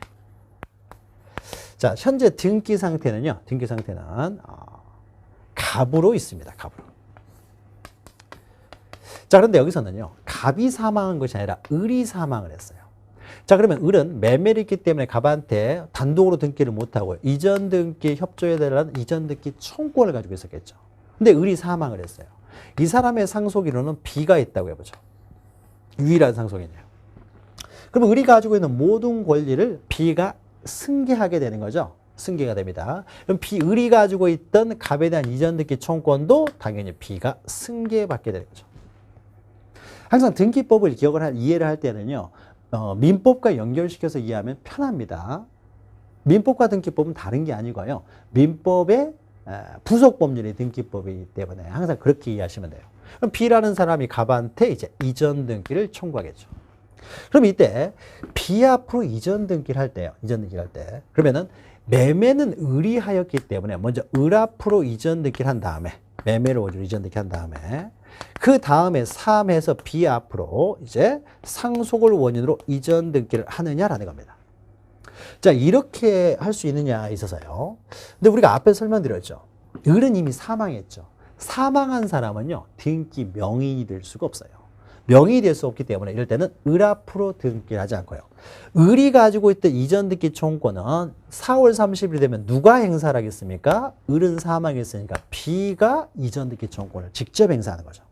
자, 현재 등기 상태는요. 등기 상태는 갑으로 있습니다. 갑으로. 자, 그런데 여기서는요. 갑이 사망한 것이 아니라 을이 사망을 했어요. 자, 그러면 을은 매매를 했기 때문에 갑한테 단독으로 등기를 못하고 이전 등기 협조해달라는 이전 등기 청구권을 가지고 있었겠죠. 근데 을이 사망을 했어요. 이 사람의 상속인으로는 B가 있다고 해보죠. 유일한 상속인이에요. 그럼 을이 가지고 있는 모든 권리를 B가 승계하게 되는 거죠. 승계가 됩니다. 그럼 을이 가지고 있던 갑에 대한 이전 등기 청구권도 당연히 B가 승계받게 되는 거죠. 항상 등기법을 이해를 할 때는요. 민법과 연결시켜서 이해하면 편합니다. 민법과 등기법은 다른 게 아니고요. 민법의 부속 법률이 등기법이기 때문에 항상 그렇게 이해하시면 돼요. 그럼 B라는 사람이 갑한테 이제 이전 등기를 청구하겠죠. 그럼 이때 B 앞으로 이전 등기를 할 때요. 이전 등기를 할 때. 그러면은 매매는 을이 하였기 때문에 먼저 을 앞으로 이전 등기를 한 다음에, 매매를 원주로 이전 등기를 한 다음에, 그 다음에 3에서 B 앞으로 이제 상속을 원인으로 이전 등기를 하느냐라는 겁니다. 자, 이렇게 할 수 있느냐 있어서요. 근데 우리가 앞에 설명드렸죠. 을은 이미 사망했죠. 사망한 사람은요, 등기 명의인이 될 수가 없어요. 명의이 될 수 없기 때문에 이럴 때는 을 앞으로 등기를 하지 않고요. 을이 가지고 있던 이전 등기 청구권은 4월 30일 되면 누가 행사를 하겠습니까? 을은 사망했으니까 B가 이전 등기 청구권을 직접 행사하는 거죠.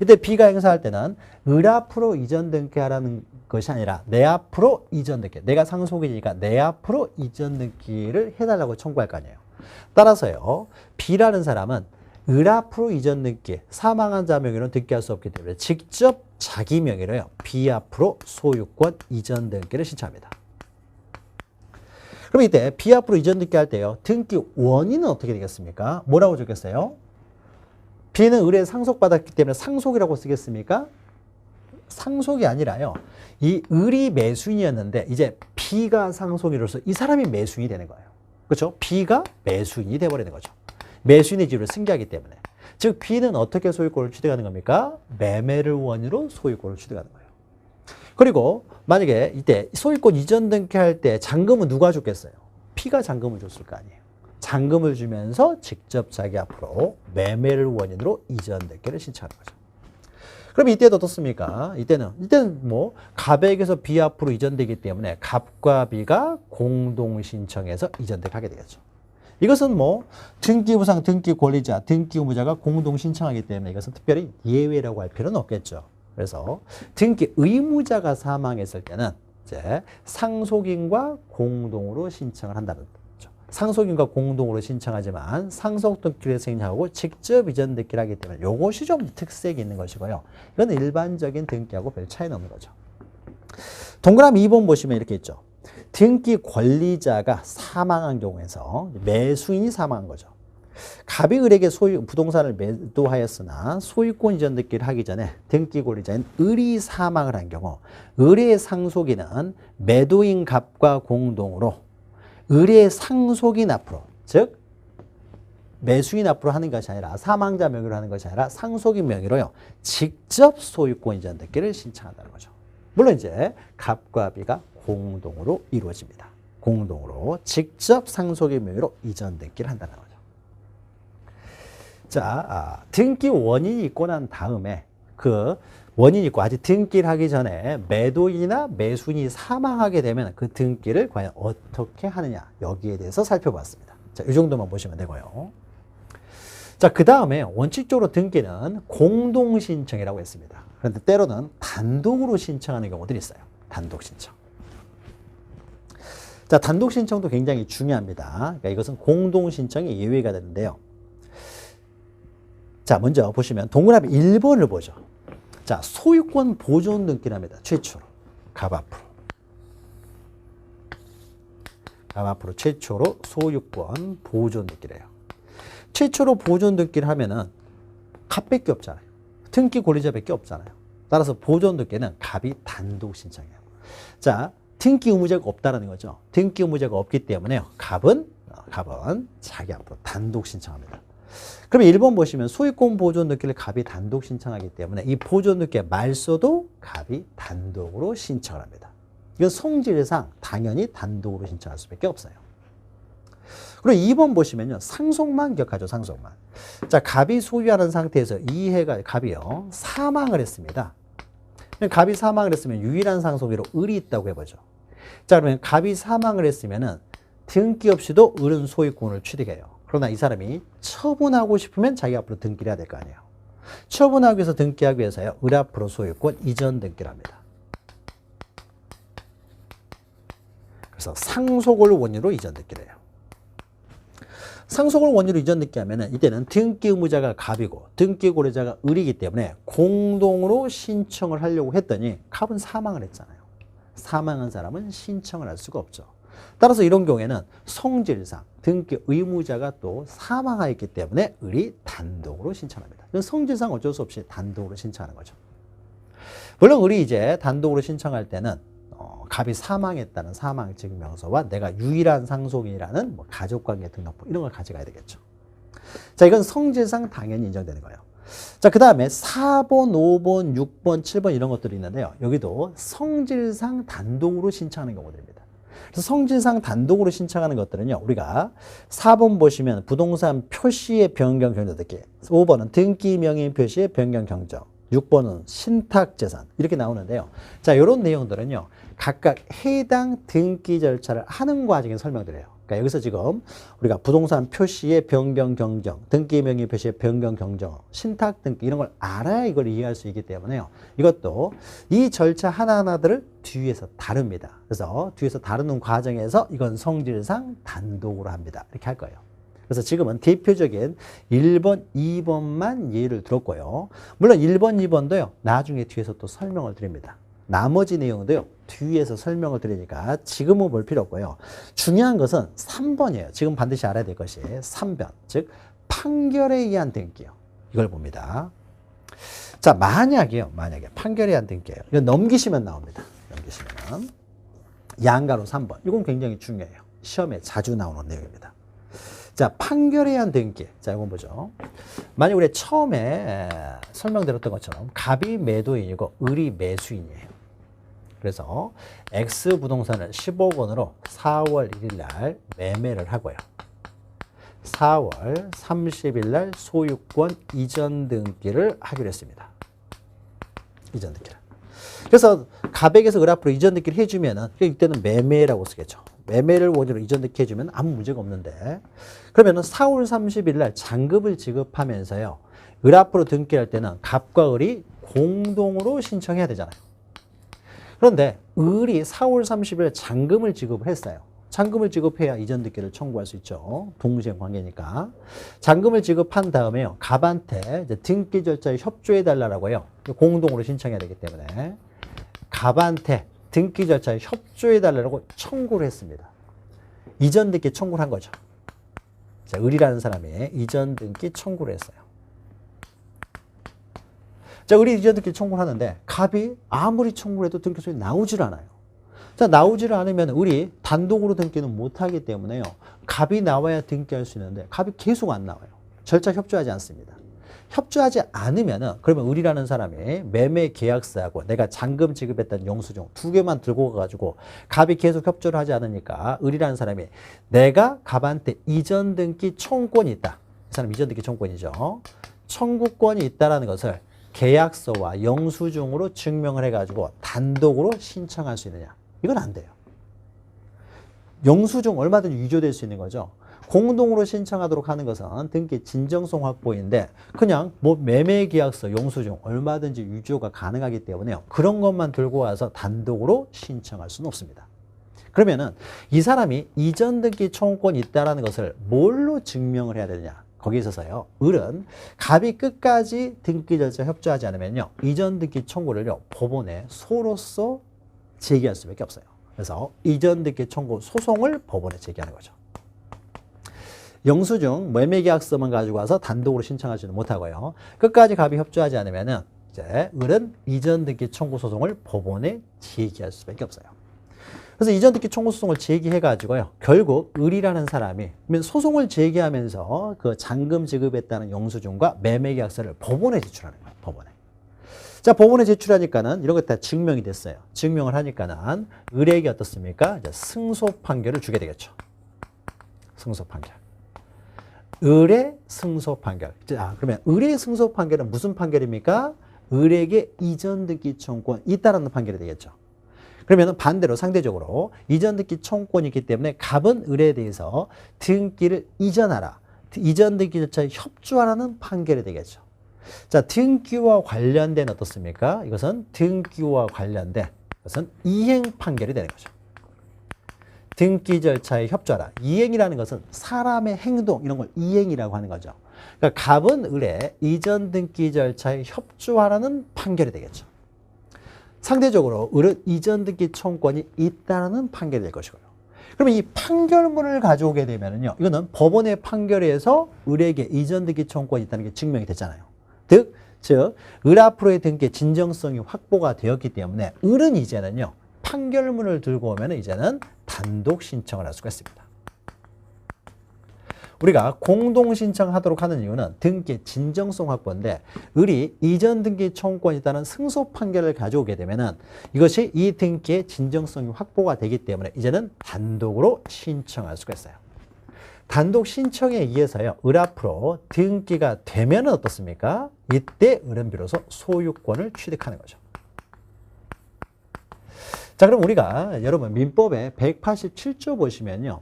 이때 B가 행사할 때는 을 앞으로 이전 등기하라는 것이 아니라 내 앞으로 이전 등기, 내가 상속인이니까 내 앞으로 이전 등기를 해달라고 청구할 거 아니에요. 따라서요, B라는 사람은 을 앞으로 이전 등기, 사망한 자 명의로는 등기할 수 없기 때문에 직접 자기 명의로요, B 앞으로 소유권 이전 등기를 신청합니다. 그럼 이때 B 앞으로 이전 등기 할 때요, 등기 원인은 어떻게 되겠습니까? 뭐라고 적겠어요? B는 을에 상속받았기 때문에 상속이라고 쓰겠습니까? 상속이 아니라요. 이 을이 매수인이었는데 이제 B가 상속인으로서 이 사람이 매수인이 되는 거예요. 그렇죠? B가 매수인이 돼버리는 거죠. 매수인의 지위를 승계하기 때문에. 즉 B는 어떻게 소유권을 취득하는 겁니까? 매매를 원인으로 소유권을 취득하는 거예요. 그리고 만약에 이때 소유권 이전 등기할 때 잔금은 누가 줬겠어요? B가 잔금을 줬을 거 아니에요. 잔금을 주면서 직접 자기 앞으로 매매를 원인으로 이전 등기를 신청하는 거죠. 그럼 이때도 어떻습니까? 이때는 뭐 갑에게서 B 앞으로 이전되기 때문에 갑과 B가 공동 신청해서 이전되게 되겠죠. 이것은 뭐 등기부상, 등기권리자, 등기의무자가 공동 신청하기 때문에 이것은 특별히 예외라고 할 필요는 없겠죠. 그래서 등기의무자가 사망했을 때는 이제 상속인과 공동으로 신청을 한다는 거죠. 상속인과 공동으로 신청하지만 상속 등기를 생략하고 직접 이전 등기를 하기 때문에 이것이 좀 특색이 있는 것이고요. 이건 일반적인 등기하고 별 차이는 없는 거죠. 동그라미 2번 보시면 이렇게 있죠. 등기 권리자가 사망한 경우에서 매수인이 사망한 거죠. 갑이 을에게 부동산을 매도하였으나 소유권 이전 등기를 하기 전에 등기 권리자인 을이 사망을 한 경우 을의 상속인은 매도인 갑과 공동으로 을의 상속인 앞으로, 즉 매수인 앞으로 하는 것이 아니라 사망자 명의로 하는 것이 아니라 상속인 명의로요. 직접 소유권 이전 등기를 신청한다는 거죠. 물론 이제 갑과 B가 공동으로 이루어집니다. 공동으로 직접 상속인 명의로 이전 등기를 한다는 거죠. 자, 등기 원인이 있고 난 다음에 그 원인이 있고 아직 등기를 하기 전에 매도인이나 매수인이 사망하게 되면 그 등기를 과연 어떻게 하느냐 여기에 대해서 살펴봤습니다. 자, 이 정도만 보시면 되고요. 자, 그 다음에 원칙적으로 등기는 공동신청이라고 했습니다. 그런데 때로는 단독으로 신청하는 경우들이 있어요. 단독 신청. 자, 단독 신청도 굉장히 중요합니다. 그러니까 이것은 공동 신청이 예외가 되는데요. 자, 먼저 보시면 동그라미 1번을 보죠. 자, 소유권 보존 등기랍니다. 최초로 갑 앞으로 최초로 소유권 보존 등기래요. 최초로 보존 등기를 하면은 갑밖에 없잖아요. 등기 권리자밖에 없잖아요. 따라서 보존 등기는 갑이 단독 신청해요. 자, 등기 의무자가 없다라는 거죠. 등기 의무자가 없기 때문에요. 갑은 자기 앞으로 단독 신청합니다. 그럼 1번 보시면 소유권 보존 등기를 갑이 단독 신청하기 때문에 이 보존 등기의 말소도 갑이 단독으로 신청을 합니다. 이건 성질상 당연히 단독으로 신청할 수밖에 없어요. 그리고 2번 보시면요. 상속만 기억하죠. 상속만. 자, 갑이 소유하는 상태에서 갑이요. 사망을 했습니다. 갑이 사망을 했으면 유일한 상속인으로 을이 있다고 해보죠. 자, 그러면 갑이 사망을 했으면은 등기 없이도 을은 소유권을 취득해요. 그러나 이 사람이 처분하고 싶으면 자기 앞으로 등기를 해야 될 거 아니에요. 처분하기 위해서 등기하기 위해서요. 을 앞으로 소유권 이전 등기를 합니다. 그래서 상속을 원인으로 이전 등기를 해요. 상속을 원인으로 이전 등기하면은 이때는 등기 의무자가 갑이고 등기 권리자가 을이기 때문에 공동으로 신청을 하려고 했더니 갑은 사망을 했잖아요. 사망한 사람은 신청을 할 수가 없죠. 따라서 이런 경우에는 성질상 등기 의무자가 또 사망하였기 때문에 을이 단독으로 신청합니다. 이건 성질상 어쩔 수 없이 단독으로 신청하는 거죠. 물론 을이 이제 단독으로 신청할 때는 갑이 사망했다는 사망증명서와 내가 유일한 상속인이라는 뭐 가족관계 등록부 이런 걸 가져가야 되겠죠. 자, 이건 성질상 당연히 인정되는 거예요. 자, 그 다음에 4번, 5번, 6번, 7번 이런 것들이 있는데요. 여기도 성질상 단독으로 신청하는 경우들입니다. 그래서 성질상 단독으로 신청하는 것들은요. 우리가 4번 보시면 부동산 표시의 변경 경정 등기, 5번은 등기 명의 표시의 변경 경정, 6번은 신탁재산 이렇게 나오는데요. 자, 이런 내용들은요. 각각 해당 등기 절차를 하는 과정에 설명드려요. 그러니까 여기서 지금 우리가 부동산 표시의 변경 경정, 등기 명의 표시의 변경 경정, 신탁 등기 이런 걸 알아야 이걸 이해할 수 있기 때문에요. 이것도 이 절차 하나하나들을 뒤에서 다룹니다. 그래서 뒤에서 다루는 과정에서 이건 성질상 단독으로 합니다. 이렇게 할 거예요. 그래서 지금은 대표적인 1번, 2번만 예를 들었고요. 물론 1번, 2번도요. 나중에 뒤에서 또 설명을 드립니다. 나머지 내용도요. 뒤에서 설명을 드리니까 지금은 볼 필요 없고요. 중요한 것은 3번이에요. 지금 반드시 알아야 될 것이 3번. 즉 판결에 의한 등기요. 이걸 봅니다. 자, 만약에 판결이 안 등기예요. 이거 넘기시면 나옵니다. 넘기시면. 양가로 3번. 이건 굉장히 중요해요. 시험에 자주 나오는 내용입니다. 자, 판결에 의한 등기. 자, 이건 보죠. 만약 우리 처음에 설명드렸던 것처럼 갑이 매도인이고 을이 매수인이에요. 그래서 X 부동산을 10억 원으로 4월 1일 날 매매를 하고요. 4월 30일 날 소유권 이전 등기를 하기로 했습니다. 이전 등기를. 그래서 갑에게서 을 앞으로 이전 등기를 해주면은 이때는 매매라고 쓰겠죠. 매매를 원인으로 이전 등기 해주면 아무 문제가 없는데, 그러면은 4월 30일 날 잔급을 지급하면서요, 을 앞으로 등기할 때는 갑과 을이 공동으로 신청해야 되잖아요. 그런데 을이 4월 30일 잔금을 지급을 했어요. 잔금을 지급해야 이전 등기를 청구할 수 있죠. 동시행 관계니까. 잔금을 지급한 다음에요, 갑한테 이제 등기 절차에 협조해달라고요. 공동으로 신청해야 되기 때문에 갑한테 등기 절차에 협조해달라고 청구를 했습니다. 이전 등기 청구를 한 거죠. 자, 을이라는 사람이 이전 등기 청구를 했어요. 자, 을이 이전 등기 청구를 하는데 갑이 아무리 청구를 해도 등기 소리 나오질 않아요. 자, 나오지를 않으면 을이 단독으로 등기는 못하기 때문에요, 갑이 나와야 등기할 수 있는데 갑이 계속 안 나와요. 절차 협조하지 않습니다. 협조하지 않으면은, 그러면 을이라는 사람이 매매 계약서하고 내가 잔금 지급했던 영수증 두 개만 들고 가가지고 갑이 계속 협조를 하지 않으니까 을이라는 사람이 내가 갑한테 이전 등기 청구권이 있다. 이 사람 이전 등기 청구권이죠. 청구권이 있다라는 것을 계약서와 영수증으로 증명을 해가지고 단독으로 신청할 수 있느냐? 이건 안 돼요. 영수증 얼마든지 위조될 수 있는 거죠. 공동으로 신청하도록 하는 것은 등기 진정성 확보인데, 그냥 뭐 매매계약서, 영수증 얼마든지 위조가 가능하기 때문에요, 그런 것만 들고 와서 단독으로 신청할 수는 없습니다. 그러면은 이 사람이 이전 등기 청구권이 있다는 것을 뭘로 증명을 해야 되느냐? 거기에 있어서요, 을은 갑이 끝까지 등기 절차 협조하지 않으면요, 이전 등기 청구를요, 법원에 소로서 제기할 수밖에 없어요. 그래서 이전 등기 청구 소송을 법원에 제기하는 거죠. 영수증, 매매계약서만 가지고 와서 단독으로 신청하지는 못하고요, 끝까지 갑이 협조하지 않으면은 이제 을은 이전 등기 청구 소송을 법원에 제기할 수밖에 없어요. 그래서 이전 등기 청구 소송을 제기해가지고요, 결국 을이라는 사람이 소송을 제기하면서 그 잔금 지급했다는 영수증과 매매계약서를 법원에 제출하는 거예요. 법원에. 자, 법원에 제출하니까는 이런 것 다 증명이 됐어요. 증명을 하니까는 을에게 어떻습니까? 이제 승소 판결을 주게 되겠죠. 승소 판결. 을의 승소 판결. 자, 그러면 을의 승소 판결은 무슨 판결입니까? 을에게 이전 등기 청구권 있다라는 판결이 되겠죠. 그러면 반대로 상대적으로 이전 등기 청구권이 있기 때문에 갑은 을에 대해서 등기를 이전하라, 이전 등기 절차에 협조하라는 판결이 되겠죠. 자, 등기와 관련된 어떻습니까? 이것은 등기와 관련된 것은 이행 판결이 되는 거죠. 등기 절차에 협조하라. 이행이라는 것은 사람의 행동, 이런 걸 이행이라고 하는 거죠. 그러니까 갑은 을에 이전 등기 절차에 협조하라는 판결이 되겠죠. 상대적으로 을은 이전 등기 청구권이 있다는 판결이 될 것이고요. 그러면 이 판결문을 가져오게 되면은요, 이거는 법원의 판결에서 을에게 이전 등기 청구권이 있다는 게 증명이 됐잖아요. 즉, 을 앞으로의 등기의 진정성이 확보가 되었기 때문에 을은 이제는요, 판결문을 들고 오면 이제는 단독 신청을 할 수가 있습니다. 우리가 공동 신청하도록 하는 이유는 등기의 진정성 확보인데, 을이 이전 등기 청구권이 있다는 승소 판결을 가져오게 되면은 이것이 이 등기의 진정성이 확보가 되기 때문에 이제는 단독으로 신청할 수가 있어요. 단독 신청에 의해서요, 을 앞으로 등기가 되면 어떻습니까? 이때 을은 비로소 소유권을 취득하는 거죠. 자, 그럼 우리가 여러분 민법의 187조 보시면요,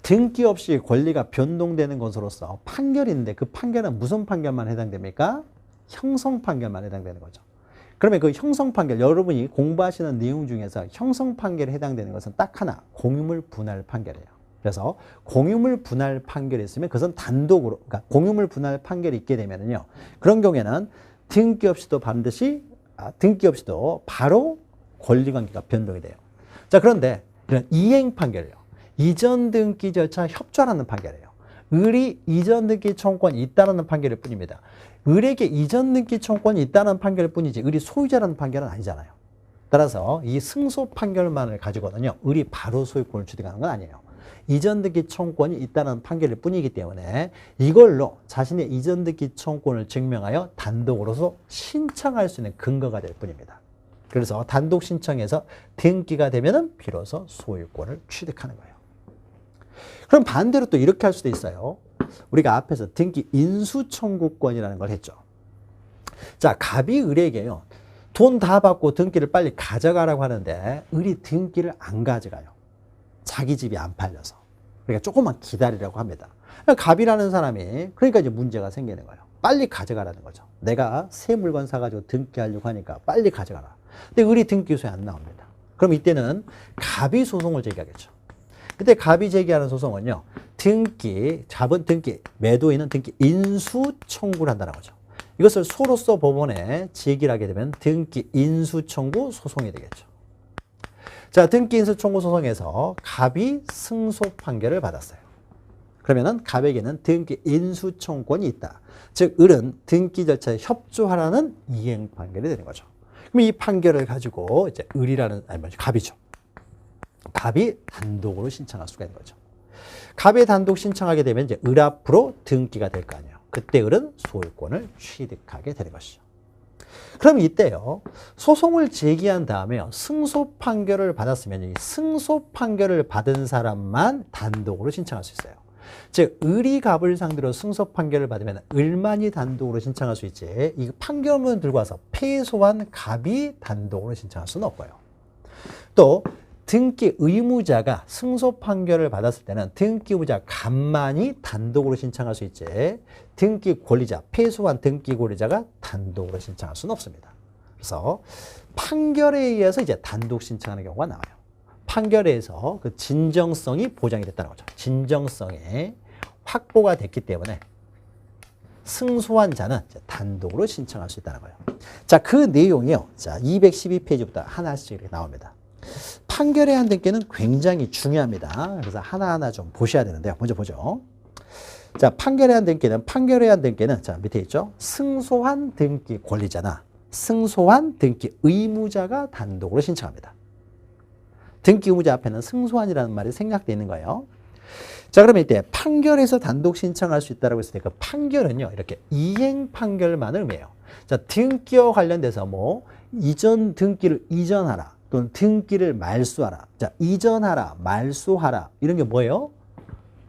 등기 없이 권리가 변동되는 것으로서 판결인데 그 판결은 무슨 판결만 해당됩니까? 형성 판결만 해당되는 거죠. 그러면 그 형성 판결, 여러분이 공부하시는 내용 중에서 형성 판결에 해당되는 것은 딱 하나, 공유물 분할 판결이에요. 그래서 공유물 분할 판결이 있으면 그것은 단독으로, 그러니까 공유물 분할 판결이 있게 되면은요, 그런 경우에는 등기 없이도 반드시, 등기 없이도 바로 권리관계가 변동이 돼요. 자, 그런데 이런 이행 판결이요, 이전 등기 절차 협조하라는 판결이에요. 을이 이전 등기 청구권이 있다는 판결일 뿐입니다. 을에게 이전 등기 청구권이 있다는 판결일 뿐이지 을이 소유자라는 판결은 아니잖아요. 따라서 이 승소 판결만을 가지고는요, 을이 바로 소유권을 취득하는 건 아니에요. 이전 등기 청구권이 있다는 판결일 뿐이기 때문에 이걸로 자신의 이전 등기 청구권을 증명하여 단독으로서 신청할 수 있는 근거가 될 뿐입니다. 그래서 단독 신청해서 등기가 되면은 비로소 소유권을 취득하는 거예요. 그럼 반대로 또 이렇게 할 수도 있어요. 우리가 앞에서 등기 인수 청구권이라는 걸 했죠. 자, 갑이 을에게요, 돈 다 받고 등기를 빨리 가져가라고 하는데 을이 등기를 안 가져가요. 자기 집이 안 팔려서. 그러니까 조금만 기다리라고 합니다. 갑이라는 사람이 그러니까 이제 문제가 생기는 거예요. 빨리 가져가라는 거죠. 내가 새 물건 사가지고 등기하려고 하니까 빨리 가져가라. 근데 을이 등기소에 안 나옵니다. 그럼 이때는 갑이 소송을 제기하겠죠. 그때 갑이 제기하는 소송은요, 자본 등기, 매도인은 등기 인수 청구를 한다는 거죠. 이것을 소로서 법원에 제기를 하게 되면 등기 인수 청구 소송이 되겠죠. 자, 등기 인수 청구 소송에서 갑이 승소 판결을 받았어요. 그러면은 갑에게는 등기 인수 청구권이 있다. 즉, 을은 등기 절차에 협조하라는 이행 판결이 되는 거죠. 그럼 이 판결을 가지고 이제 갑이죠. 갑이 단독으로 신청할 수가 있는 거죠. 갑이 단독 신청하게 되면 이제 을 앞으로 등기가 될 거 아니에요. 그때 을은 소유권을 취득하게 되는 것이죠. 그럼 이때요, 소송을 제기한 다음에요, 승소 판결을 받았으면 이 승소 판결을 받은 사람만 단독으로 신청할 수 있어요. 즉, 을이 갑을 상대로 승소 판결을 받으면 을만이 단독으로 신청할 수 있지, 이 판결문을 들고 와서 패소한 갑이 단독으로 신청할 수는 없고요. 또 등기 의무자가 승소 판결을 받았을 때는 등기 의무자 갑만이 단독으로 신청할 수 있지, 등기 권리자, 패소한 등기 권리자가 단독으로 신청할 수는 없습니다. 그래서 판결에 의해서 이제 단독 신청하는 경우가 나와요. 판결에 의해서 그 진정성이 보장이 됐다는 거죠. 진정성이 확보가 됐기 때문에 승소한 자는 이제 단독으로 신청할 수 있다는 거예요. 자, 그 내용이요, 자, 212페이지부터 하나씩 이렇게 나옵니다. 판결의 한 등기는 굉장히 중요합니다. 그래서 하나하나 좀 보셔야 되는데요. 먼저 보죠. 자, 판결의 한 등기는 자, 밑에 있죠. 승소한 등기 권리자나 승소한 등기 의무자가 단독으로 신청합니다. 등기 의무자 앞에는 승소한이라는 말이 생략되어 있는 거예요. 자, 그러면 이때 판결에서 단독 신청할 수 있다고 했을 때 그 판결은요, 이렇게 이행 판결만을 의미해요. 자, 등기와 관련돼서 뭐 이전 등기를 이전하라, 또는 등기를 말소하라. 자, 이전하라, 말소하라. 이런 게 뭐예요?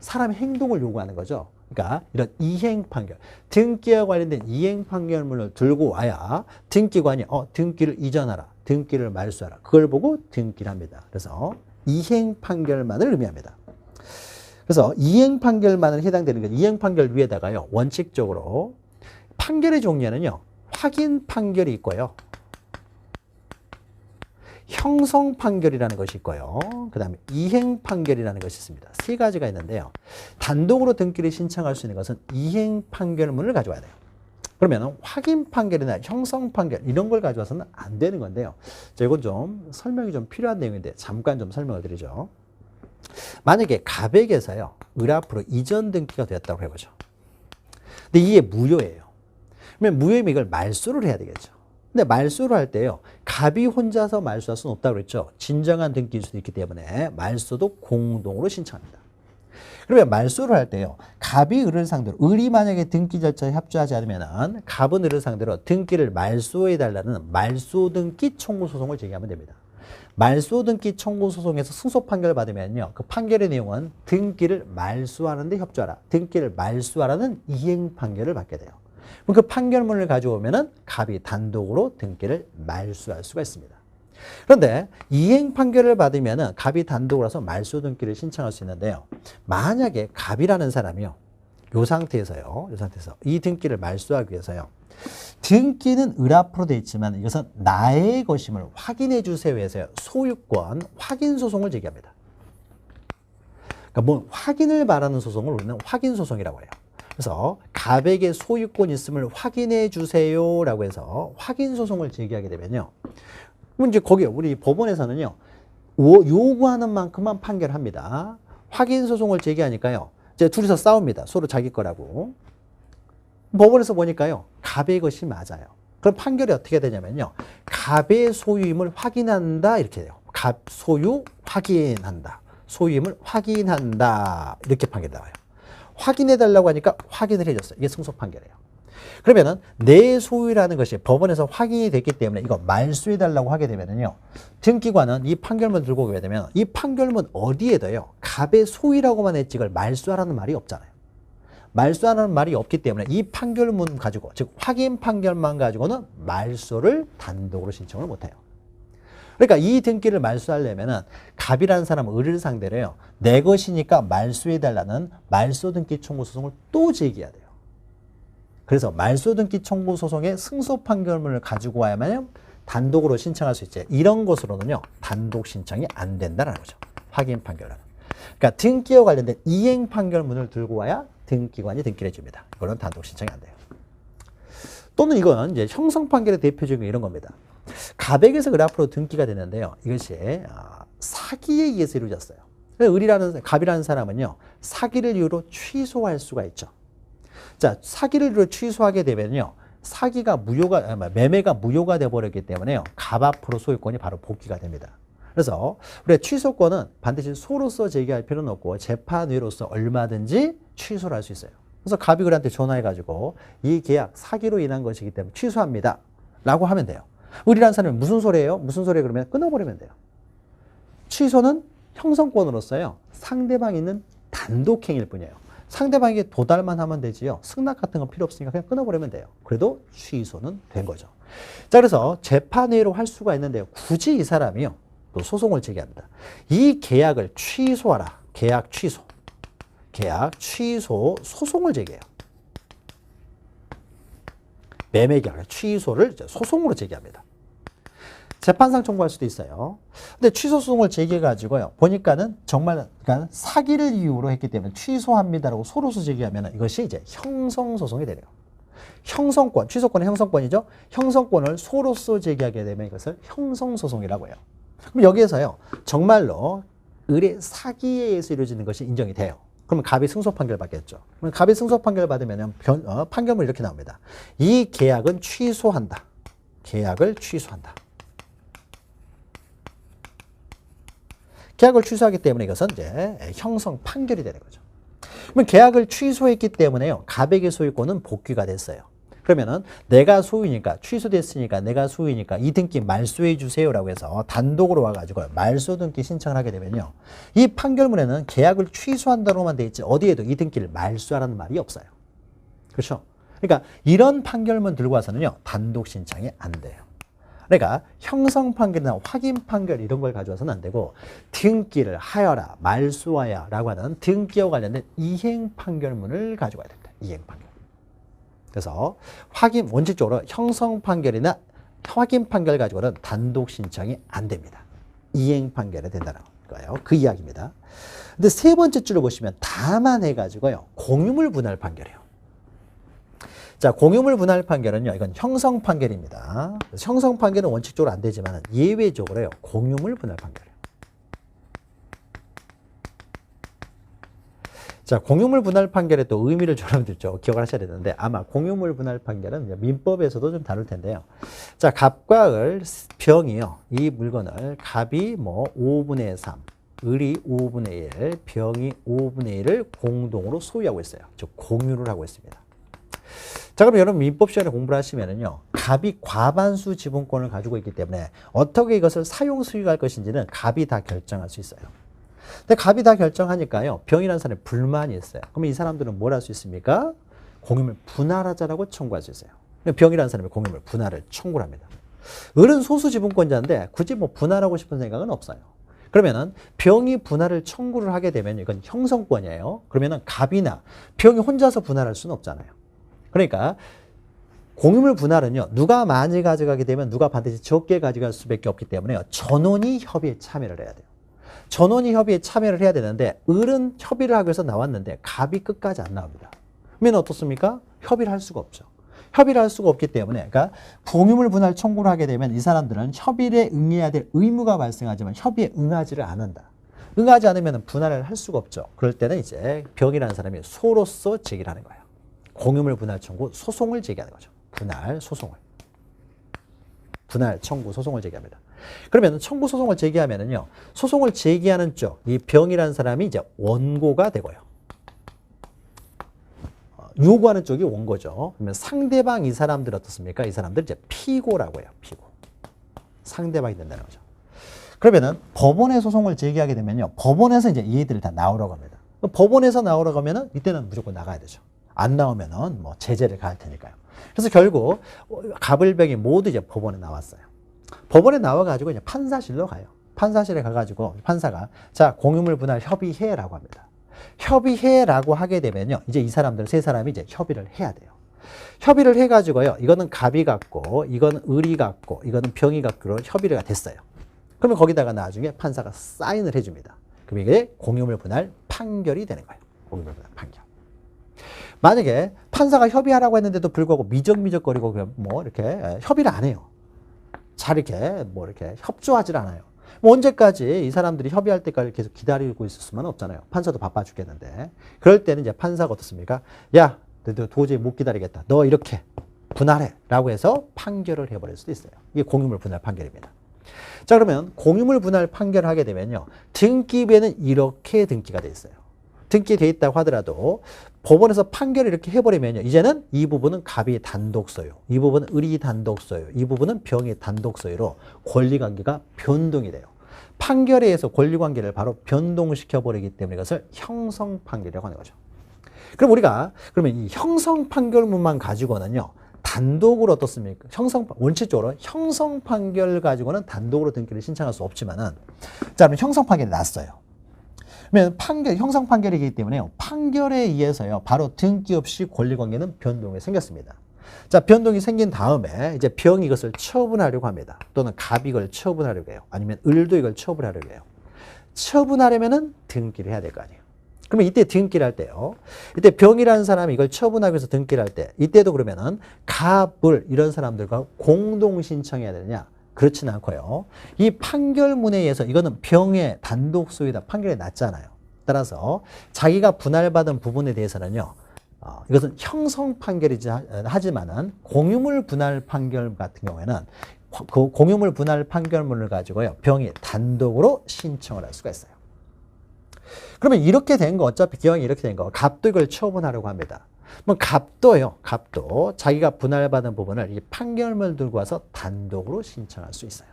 사람의 행동을 요구하는 거죠. 그러니까 이런 이행 판결, 등기와 관련된 이행 판결문을 들고 와야 등기관이 등기를 이전하라, 등기를 말소하라. 그걸 보고 등기를 합니다. 그래서 이행 판결만을 의미합니다. 그래서 이행 판결만을 해당되는 건 이행 판결 위에다가요, 원칙적으로 판결의 종류는요, 확인 판결이 있고요, 형성 판결이라는 것이 있고요, 그 다음에 이행 판결이라는 것이 있습니다. 세 가지가 있는데요, 단독으로 등기를 신청할 수 있는 것은 이행 판결문을 가져와야 돼요. 그러면 확인 판결이나 형성 판결 이런 걸 가져와서는 안 되는 건데요. 자, 이건 좀 설명이 좀 필요한 내용인데 잠깐 좀 설명을 드리죠. 만약에 갑에게서요, 을 앞으로 이전 등기가 되었다고 해보죠. 근데 이게 무효예요. 그러면 무효이면 이걸 말소를 해야 되겠죠. 근데 말소를 할 때요, 갑이 혼자서 말소할 수는 없다고 그랬죠. 진정한 등기일 수도 있기 때문에 말소도 공동으로 신청합니다. 그러면 말소를 할 때요, 갑이 을을 상대로, 을이 만약에 등기 절차에 협조하지 않으면 갑은 을을 상대로 등기를 말소해달라는 말소 등기 청구 소송을 제기하면 됩니다. 말소 등기 청구 소송에서 승소 판결을 받으면요, 그 판결의 내용은 등기를 말소하는 데 협조하라, 등기를 말소하라는 이행 판결을 받게 돼요. 그럼 그 판결문을 가져오면은 갑이 단독으로 등기를 말소할 수가 있습니다. 그런데 이행 판결을 받으면은 갑이 단독으로 해서 말소 등기를 신청할 수 있는데요, 만약에 갑이라는 사람이요, 요 상태에서 이 등기를 말소하기 위해서요, 등기는 을 앞으로 되어 있지만 이것은 나의 것임을 확인해 주세요 해서 소유권 확인 소송을 제기합니다. 그러니까 뭐 확인을 바라는 소송을 우리는 확인 소송이라고 해요. 그래서 갑에게 소유권 있음을 확인해 주세요라고 해서 확인 소송을 제기하게 되면요, 그럼 이제 거기 우리 법원에서는요, 요구하는 만큼만 판결합니다. 확인 소송을 제기하니까요, 이제 둘이서 싸웁니다. 서로 자기 거라고. 법원에서 보니까요, 갑의 것이 맞아요. 그럼 판결이 어떻게 되냐면요, 갑의 소유임을 확인한다 이렇게 돼요. 갑 소유 확인한다. 소유임을 확인한다 이렇게 판결이 나와요. 확인해 달라고 하니까 확인을 해줬어요. 이게 승소 판결이에요. 그러면은 내 소유라는 것이 법원에서 확인이 됐기 때문에 이거 말소해 달라고 하게 되면은요, 등기관은 이 판결문 들고 오게 되면 이 판결문 어디에 둬요? 갑의 소유라고만 했지 이걸 말소하라는 말이 없잖아요. 말소하는 말이 없기 때문에 이 판결문 가지고, 즉 확인 판결만 가지고는 말소를 단독으로 신청을 못해요. 그러니까 이 등기를 말소하려면은 갑이라는 사람은 을을 상대로요, 내 것이니까 말소해달라는 말소 등기 청구 소송을 또 제기해야 돼요. 그래서 말소 등기 청구 소송의 승소 판결문을 가지고 와야만 단독으로 신청할 수 있지. 이런 것으로는요, 단독 신청이 안 된다는 거죠. 확인 판결은. 그러니까 등기와 관련된 이행 판결문을 들고 와야 등기관이 등기를 해줍니다. 이거는 단독 신청이 안 돼요. 또는 이건 이제 형성 판결의 대표적인 이런 겁니다. 갑에게서 을 앞으로 등기가 되는데요, 이것이 사기에 의해서 이루어졌어요. 갑이라는 사람은요, 사기를 이유로 취소할 수가 있죠. 자, 사기를 이유로 취소하게 되면요, 매매가 무효가 되어버렸기 때문에요, 갑 앞으로 소유권이 바로 복귀가 됩니다. 그래서 우리가 취소권은 반드시 소로서 제기할 필요는 없고 재판위로서 얼마든지 취소를 할 수 있어요. 그래서 갑이 을한테 전화해가지고 이 계약 사기로 인한 것이기 때문에 취소합니다 라고 하면 돼요. 을이라는 사람이 무슨 소리예요? 무슨 소리예요? 그러면 끊어버리면 돼요. 취소는 형성권으로서요, 상대방이 있는 단독행위일 뿐이에요. 상대방에게 도달만 하면 되지요, 승낙 같은 건 필요 없으니까 그냥 끊어버리면 돼요. 그래도 취소는 된 거죠. 자, 그래서 재판회로 할 수가 있는데요, 굳이 이 사람이요, 또 소송을 제기합니다. 이 계약을 취소하라. 계약 취소 소송을 제기해요. 매매 계약 취소를 소송으로 제기합니다. 재판상 청구할 수도 있어요. 근데 취소 소송을 제기해가지고요, 보니까는 정말 그러니까 사기를 이유로 했기 때문에 취소합니다라고 소로서 제기하면 이것이 이제 형성소송이 되네요. 형성권, 취소권은 형성권이죠. 형성권을 소로서 제기하게 되면 이것을 형성소송이라고 해요. 그럼 여기에서요, 정말로 을의 사기에 의해서 이루어지는 것이 인정이 돼요. 그러면 갑이 승소 판결 받겠죠. 그럼 갑이 승소 판결 받으면 판결문이 이렇게 나옵니다. 이 계약은 취소한다. 계약을 취소한다. 계약을 취소하기 때문에 이것은 이제 형성 판결이 되는 거죠. 그러면 계약을 취소했기 때문에요, 갑에게 소유권은 복귀가 됐어요. 그러면은 내가 소유니까, 취소됐으니까 내가 소유니까 이 등기 말소해 주세요라고 해서 단독으로 와가지고 말소 등기 신청을 하게 되면요, 이 판결문에는 계약을 취소한다로만 돼 있지 어디에도 이 등기를 말소하라는 말이 없어요. 그렇죠? 그러니까 이런 판결문 들고 와서는요, 단독 신청이 안 돼요. 그러니까 형성 판결이나 확인 판결 이런 걸 가져와서는 안 되고 등기를 하여라, 말소하여라고 하는 등기와 관련된 이행 판결문을 가져와야 됩니다. 이행 판결. 그래서 원칙적으로 형성 판결이나 확인 판결 가지고는 단독 신청이 안 됩니다. 이행 판결이 된다는 거예요. 그 이야기입니다. 근데 세 번째 줄을 보시면 다만 해가지고요, 공유물 분할 판결이에요. 자, 공유물 분할 판결은요, 이건 형성 판결입니다. 형성 판결은 원칙적으로 안 되지만 예외적으로요, 공유물 분할 판결이에요. 자, 공유물 분할 판결의 또 의미를 여러분들 좀 기억을 하셔야 되는데, 아마 공유물 분할 판결은 민법에서도 좀 다룰 텐데요. 자, 갑과 을, 병이요, 이 물건을 갑이 5분의 3, 을이 5분의 1, 병이 5분의 1을 공동으로 소유하고 있어요. 즉 공유를 하고 있습니다. 자, 그럼 여러분 민법 시간에 공부를 하시면은요, 갑이 과반수 지분권을 가지고 있기 때문에 어떻게 이것을 사용 수익할 것인지는 갑이 다 결정할 수 있어요. 근데 갑이 다 결정하니까요, 병이라는 사람이 불만이 있어요. 그러면 이 사람들은 뭘 할 수 있습니까? 공유물 분할하자라고 청구할 수 있어요. 병이라는 사람이 공유물 분할을 청구를 합니다. 을은 소수 지분권자인데 굳이 분할하고 싶은 생각은 없어요. 그러면은 병이 분할을 청구를 하게 되면 이건 형성권이에요. 그러면은 갑이나 병이 혼자서 분할할 수는 없잖아요. 그러니까 공유물 분할은요, 누가 많이 가져가게 되면 누가 반드시 적게 가져갈 수밖에 없기 때문에 전원이 협의에 참여를 해야 돼요. 전원이 협의에 참여를 해야 되는데 을은 협의를 하기 위해서 나왔는데 갑이 끝까지 안 나옵니다. 그러면 어떻습니까? 협의를 할 수가 없죠. 협의를 할 수가 없기 때문에, 그러니까 공유물 분할 청구를 하게 되면 이 사람들은 협의에 응해야 될 의무가 발생하지만 협의에 응하지를 않는다. 응하지 않으면 분할을 할 수가 없죠. 그럴 때는 이제 병이라는 사람이 소로서 제기를 하는 거예요. 공유물 분할 청구 소송을 제기하는 거죠. 분할 소송을. 분할 청구 소송을 제기합니다. 그러면 청구 소송을 제기하면은요, 소송을 제기하는 쪽, 이 병이라는 사람이 이제 원고가 되고요. 요구하는 쪽이 원고죠. 그러면 상대방 이 사람들 어떻습니까? 이 사람들 이제 피고라고 해요. 피고. 상대방이 된다는 거죠. 그러면은 법원에 소송을 제기하게 되면요, 법원에서 이제 얘들을 다 나오라고 합니다. 법원에서 나오라고 하면은 이때는 무조건 나가야 되죠. 안 나오면은 뭐 제재를 가할 테니까요. 그래서 결국 갑을병이 모두 이제 법원에 나왔어요. 법원에 나와가지고 이제 판사실로 가요. 판사실에 가가지고 판사가 자, 공유물 분할 협의해라고 합니다. 협의해라고 하게 되면요, 이제 이 사람들 세 사람이 이제 협의를 해야 돼요. 협의를 해가지고요, 이거는 갑이 같고, 이거는 을이 같고, 이거는 병이 같고로 협의가 됐어요. 그러면 거기다가 나중에 판사가 사인을 해줍니다. 그럼 이게 공유물 분할 판결이 되는 거예요. 공유물 분할 판결. 만약에 판사가 협의하라고 했는데도 불구하고 미적미적거리고 그냥 뭐 이렇게 협의를 안 해요. 잘 이렇게 뭐 이렇게 협조하질 않아요. 뭐 언제까지 이 사람들이 협의할 때까지 계속 기다리고 있을 수는 없잖아요. 판사도 바빠 죽겠는데. 그럴 때는 이제 판사가 어떻습니까? 야, 너 도저히 못 기다리겠다. 너 이렇게 분할해. 라고 해서 판결을 해버릴 수도 있어요. 이게 공유물 분할 판결입니다. 자, 그러면 공유물 분할 판결을 하게 되면요, 등기부에는 이렇게 등기가 돼 있어요. 등기돼 있다고 하더라도 법원에서 판결을 이렇게 해버리면요, 이제는 이 부분은 갑이 단독 소유, 이 부분은 을이 단독 소유, 이 부분은 병이 단독 소유로 권리관계가 변동이 돼요. 판결에 의해서 권리관계를 바로 변동시켜버리기 때문에 이것을 형성판결이라고 하는 거죠. 그럼 우리가 그러면 이 형성판결문만 가지고는요, 단독으로 어떻습니까? 원칙적으로 형성판결 가지고는 단독으로 등기를 신청할 수 없지만은, 자, 그럼 형성판결이 났어요. 그러면 형성 판결이기 때문에 판결에 의해서요, 바로 등기 없이 권리관계는 변동이 생겼습니다. 자, 변동이 생긴 다음에 이제 병이 이것을 처분하려고 합니다. 또는 갑이 이걸 처분하려고 해요. 아니면 을도 이걸 처분하려고 해요. 처분하려면은 등기를 해야 될 거 아니에요. 그러면 이때 등기를 할 때요, 이때 병이라는 사람이 이걸 처분하기 위해서 등기를 할 때, 이때도 그러면은 갑, 을 이런 사람들과 공동 신청해야 되느냐? 그렇지는 않고요. 이 판결문에 의해서 이거는 병의 단독 소유다. 판결이 났잖아요. 따라서 자기가 분할받은 부분에 대해서는요, 이것은 형성 판결이지 하지만은 공유물 분할 판결 같은 경우에는 그 공유물 분할 판결문을 가지고요, 병이 단독으로 신청을 할 수가 있어요. 그러면 이렇게 된 거, 어차피 기왕이 이렇게 된 거, 갑도 이걸 처분하려고 합니다. 뭐 갑도 자기가 분할받은 부분을 이 판결문을 들고 와서 단독으로 신청할 수 있어요.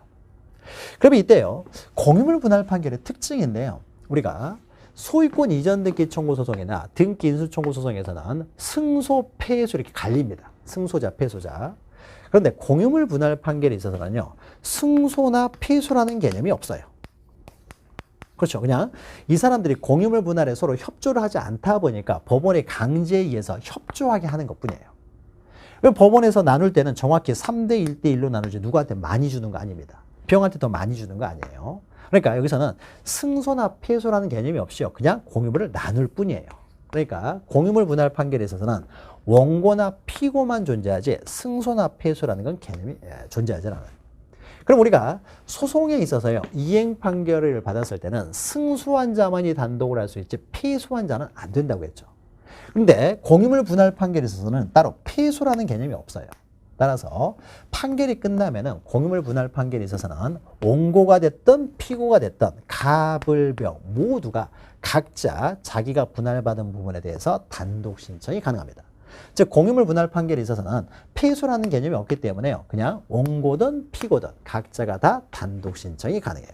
그러면 이때요, 공유물 분할 판결의 특징인데요, 우리가 소유권 이전 등기 청구 소송이나 등기 인수 청구 소송에서는 승소, 패소 이렇게 갈립니다. 승소자, 패소자. 그런데 공유물 분할 판결에 있어서는요, 승소나 패소라는 개념이 없어요. 그렇죠. 그냥 이 사람들이 공유물 분할에 서로 협조를 하지 않다 보니까 법원의 강제에 의해서 협조하게 하는 것뿐이에요. 법원에서 나눌 때는 정확히 3대 1대 1로 나누지 누구한테 많이 주는 거 아닙니다. 병한테 더 많이 주는 거 아니에요. 그러니까 여기서는 승소나 패소라는 개념이 없이요, 그냥 공유물을 나눌 뿐이에요. 그러니까 공유물 분할 판결에 있어서는 원고나 피고만 존재하지 승소나 패소라는 건 개념이 존재하지 않아요. 그럼 우리가 소송에 있어서요, 이행 판결을 받았을 때는 승소한 자만이 단독으로 할 수 있지 패소한 자는 안 된다고 했죠. 근데 공유물 분할 판결에 있어서는 따로 패소라는 개념이 없어요. 따라서 판결이 끝나면은 공유물 분할 판결에 있어서는 원고가 됐든 피고가 됐든 갑을병 모두가 각자 자기가 분할받은 부분에 대해서 단독 신청이 가능합니다. 즉 공유물 분할 판결에 있어서는 패소라는 개념이 없기 때문에요, 그냥 원고든 피고든 각자가 다 단독 신청이 가능해요.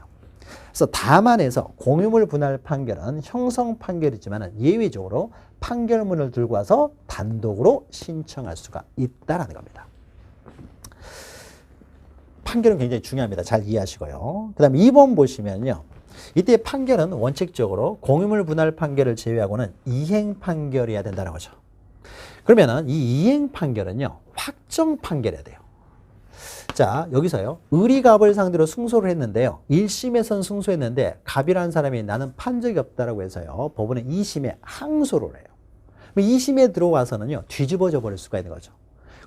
그래서 다만해서 공유물 분할 판결은 형성 판결이지만 예외적으로 판결문을 들고 와서 단독으로 신청할 수가 있다라는 겁니다. 판결은 굉장히 중요합니다. 잘 이해하시고요. 그 다음에 2번 보시면요, 이때 판결은 원칙적으로 공유물 분할 판결을 제외하고는 이행 판결이어야 된다는 거죠. 그러면은 이 이행 판결은요, 확정 판결해야 돼요. 자, 여기서요, 을이 갑을 상대로 승소를 했는데요, 1심에선 승소했는데 갑이라는 사람이 나는 판 적이 없다라고 해서요, 법원은 2심에 항소를 해요. 2심에 들어와서는요, 뒤집어져 버릴 수가 있는 거죠.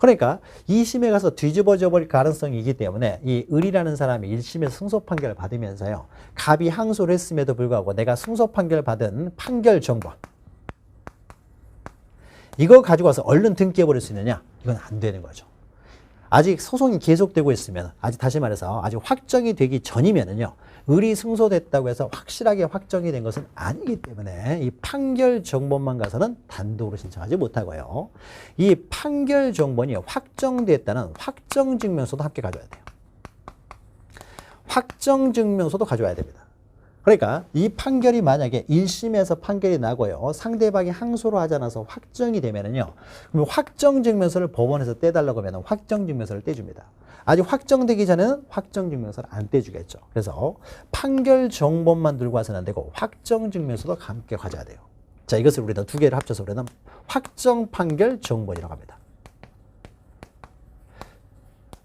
그러니까 2심에 가서 뒤집어져 버릴 가능성이 있기 때문에 이 을이라는 사람이 1심에서 승소 판결을 받으면서요. 갑이 항소를 했음에도 불구하고 내가 승소 판결을 받은 판결 정보 이거 가지고 와서 얼른 등기해버릴 수 있느냐? 이건 안 되는 거죠. 아직 소송이 계속되고 있으면, 아직 다시 말해서 아직 확정이 되기 전이면은요, 을이 승소됐다고 해서 확실하게 확정이 된 것은 아니기 때문에 이 판결 정보만 가서는 단독으로 신청하지 못하고요. 이 판결 정보는 확정됐다는 확정증명서도 함께 가져야 돼요. 확정증명서도 가져와야 됩니다. 그러니까 이 판결이 만약에 1심에서 판결이 나고요. 상대방이 항소를 하지 않아서 확정이 되면은요. 그럼 확정증명서를 법원에서 떼달라고 하면 확정증명서를 떼줍니다. 아직 확정되기 전에는 확정증명서를 안 떼주겠죠. 그래서 판결 정보만 들고 와서는 안 되고 확정증명서도 함께 가져야 돼요. 자, 이것을 우리는 두 개를 합쳐서 우리는 확정판결 정본이라고 합니다.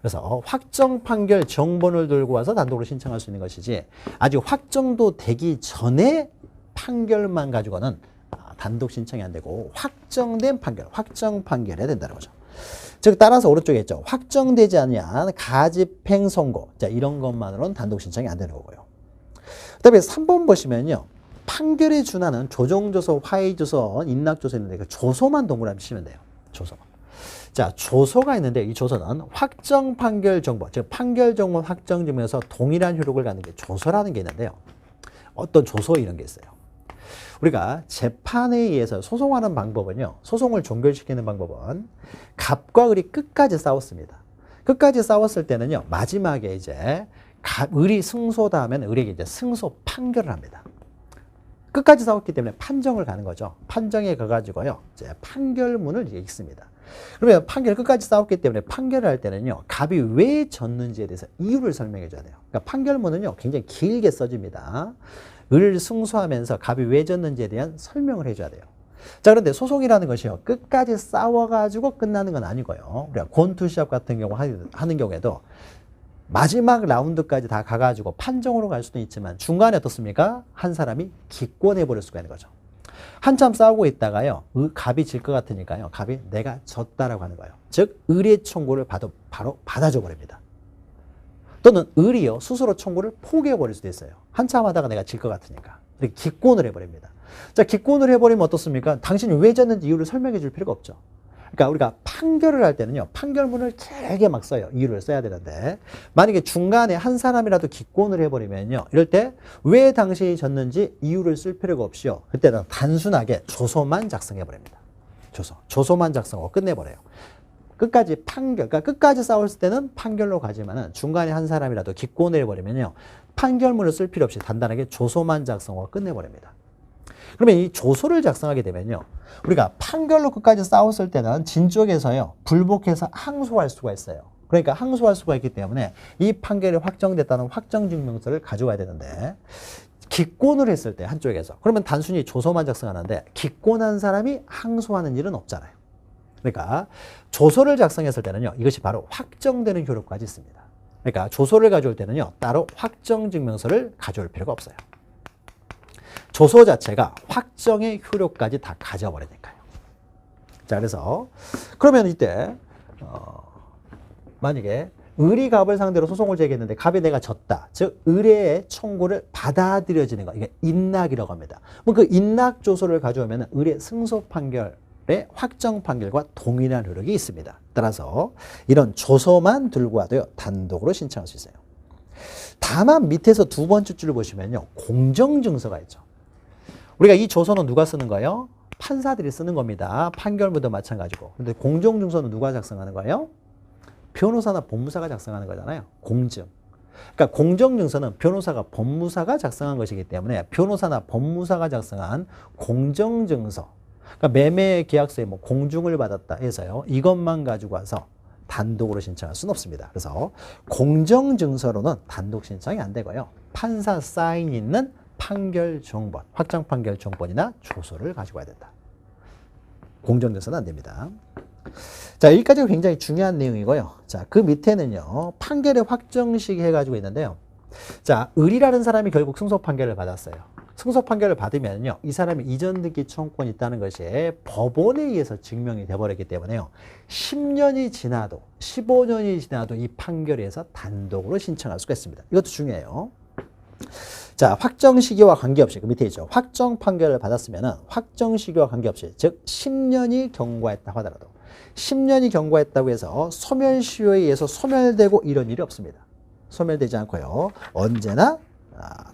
그래서 확정 판결 정본을 들고 와서 단독으로 신청할 수 있는 것이지 아직 확정도 되기 전에 판결만 가지고는 단독 신청이 안 되고 확정된 판결, 확정 판결해야 된다는 거죠. 즉 따라서 오른쪽에 있죠. 확정되지 않으면 가집행 선고. 자, 이런 것만으로는 단독 신청이 안 되는 거고요. 그다음에 3번 보시면요. 판결에 준하는 조정조서, 화의조서, 인락조서 있는데 그 조서만 동그라미 치면 돼요. 조서만. 자, 조서가 있는데 이 조서는 확정 판결 정보, 즉 판결 정보 확정 증명에서 동일한 효력을 갖는 게 조서라는 게 있는데요. 어떤 조서 이런 게 있어요. 우리가 재판에 의해서 소송하는 방법은요. 소송을 종결시키는 방법은 갑과 을이 끝까지 싸웠습니다. 끝까지 싸웠을 때는요. 마지막에 이제 을이 승소다 하면 을에게 이제 승소 판결을 합니다. 끝까지 싸웠기 때문에 판정을 가는 거죠. 판정에 가가지고요. 이제 판결문을 읽습니다. 그러면 판결을 끝까지 싸웠기 때문에 판결을 할 때는요. 갑이 왜 졌는지에 대해서 이유를 설명해 줘야 돼요. 그러니까 판결문은요. 굉장히 길게 써집니다. 을 승소하면서 갑이 왜 졌는지에 대한 설명을 해줘야 돼요. 자, 그런데 소송이라는 것이요. 끝까지 싸워가지고 끝나는 건 아니고요. 우리가 권투시합 같은 경우 하는 경우에도 마지막 라운드까지 다 가가지고 판정으로 갈 수도 있지만 중간에 어떻습니까? 한 사람이 기권해버릴 수가 있는 거죠. 한참 싸우고 있다가요. 갑이 질 것 같으니까요. 갑이 내가 졌다라고 하는 거예요. 즉 을의 청구를 바로 받아줘 버립니다. 또는 을이요. 스스로 청구를 포기해버릴 수도 있어요. 한참 하다가 내가 질 것 같으니까. 이렇게 기권을 해버립니다. 자, 기권을 해버리면 어떻습니까? 당신이 왜 졌는지 이유를 설명해 줄 필요가 없죠. 그러니까 우리가 판결을 할 때는요. 판결문을 길게 막 써요. 이유를 써야 되는데 만약에 중간에 한 사람이라도 기권을 해버리면요. 이럴 때 왜 당신이 졌는지 이유를 쓸 필요가 없이요. 그때는 단순하게 조서만 작성해버립니다. 조서만 작성하고 끝내버려요. 끝까지 판결, 그러니까 끝까지 싸웠을 때는 판결로 가지만은 중간에 한 사람이라도 기권을 해버리면요. 판결문을 쓸 필요 없이 단단하게 조서만 작성하고 끝내버립니다. 그러면 이 조서를 작성하게 되면요. 우리가 판결로 끝까지 싸웠을 때는 진 쪽에서요. 불복해서 항소할 수가 있어요. 그러니까 항소할 수가 있기 때문에 이 판결이 확정됐다는 확정증명서를 가져와야 되는데 기권을 했을 때 한쪽에서 그러면 단순히 조서만 작성하는데 기권한 사람이 항소하는 일은 없잖아요. 그러니까 조서를 작성했을 때는요. 이것이 바로 확정되는 효력까지 있습니다. 그러니까 조서를 가져올 때는요. 따로 확정증명서를 가져올 필요가 없어요. 조서 자체가 확정의 효력까지 다 가져버리니까요. 자, 그래서 그러면 이때 만약에 을이 갑을 상대로 소송을 제기했는데 갑이 내가 졌다. 즉 을의 청구를 받아들여지는 거. 이게 인락이라고 합니다. 그 인락 조서를 가져오면 을의 승소 판결의 확정 판결과 동일한 효력이 있습니다. 따라서 이런 조서만 들고 와도요. 단독으로 신청할 수 있어요. 다만 밑에서 두 번째 줄을 보시면요. 공정증서가 있죠. 우리가 이 조서는 누가 쓰는 거예요? 판사들이 쓰는 겁니다. 판결문도 마찬가지고. 근데 공정증서는 누가 작성하는 거예요? 변호사나 법무사가 작성하는 거잖아요. 공증. 그러니까 공정증서는 변호사가 법무사가 작성한 것이기 때문에 변호사나 법무사가 작성한 공정증서. 그러니까 매매 계약서에 뭐 공증을 받았다 해서요. 이것만 가지고 와서 단독으로 신청할 수는 없습니다. 그래서 공정증서로는 단독 신청이 안 되고요. 판사 사인 있는 판결 정본, 확정 판결 정본이나 조서를 가지고 와야 된다. 공정돼서는 안 됩니다. 자, 여기까지가 굉장히 중요한 내용이고요. 자, 그 밑에는요, 판결의 확정식 해가지고 있는데요. 자, 을이라는 사람이 결국 승소 판결을 받았어요. 승소 판결을 받으면요, 이 사람이 이전 등기 청구권이 있다는 것이 법원에 의해서 증명이 돼버렸기 때문에요, 10년이 지나도 15년이 지나도 이 판결에 의해서 단독으로 신청할 수가 있습니다. 이것도 중요해요. 자, 확정 시기와 관계없이, 그 밑에 있죠. 확정 판결을 받았으면은 확정 시기와 관계없이, 즉 10년이 경과했다 하더라도 10년이 경과했다고 해서 소멸시효에 의해서 소멸되고 이런 일이 없습니다. 소멸되지 않고요, 언제나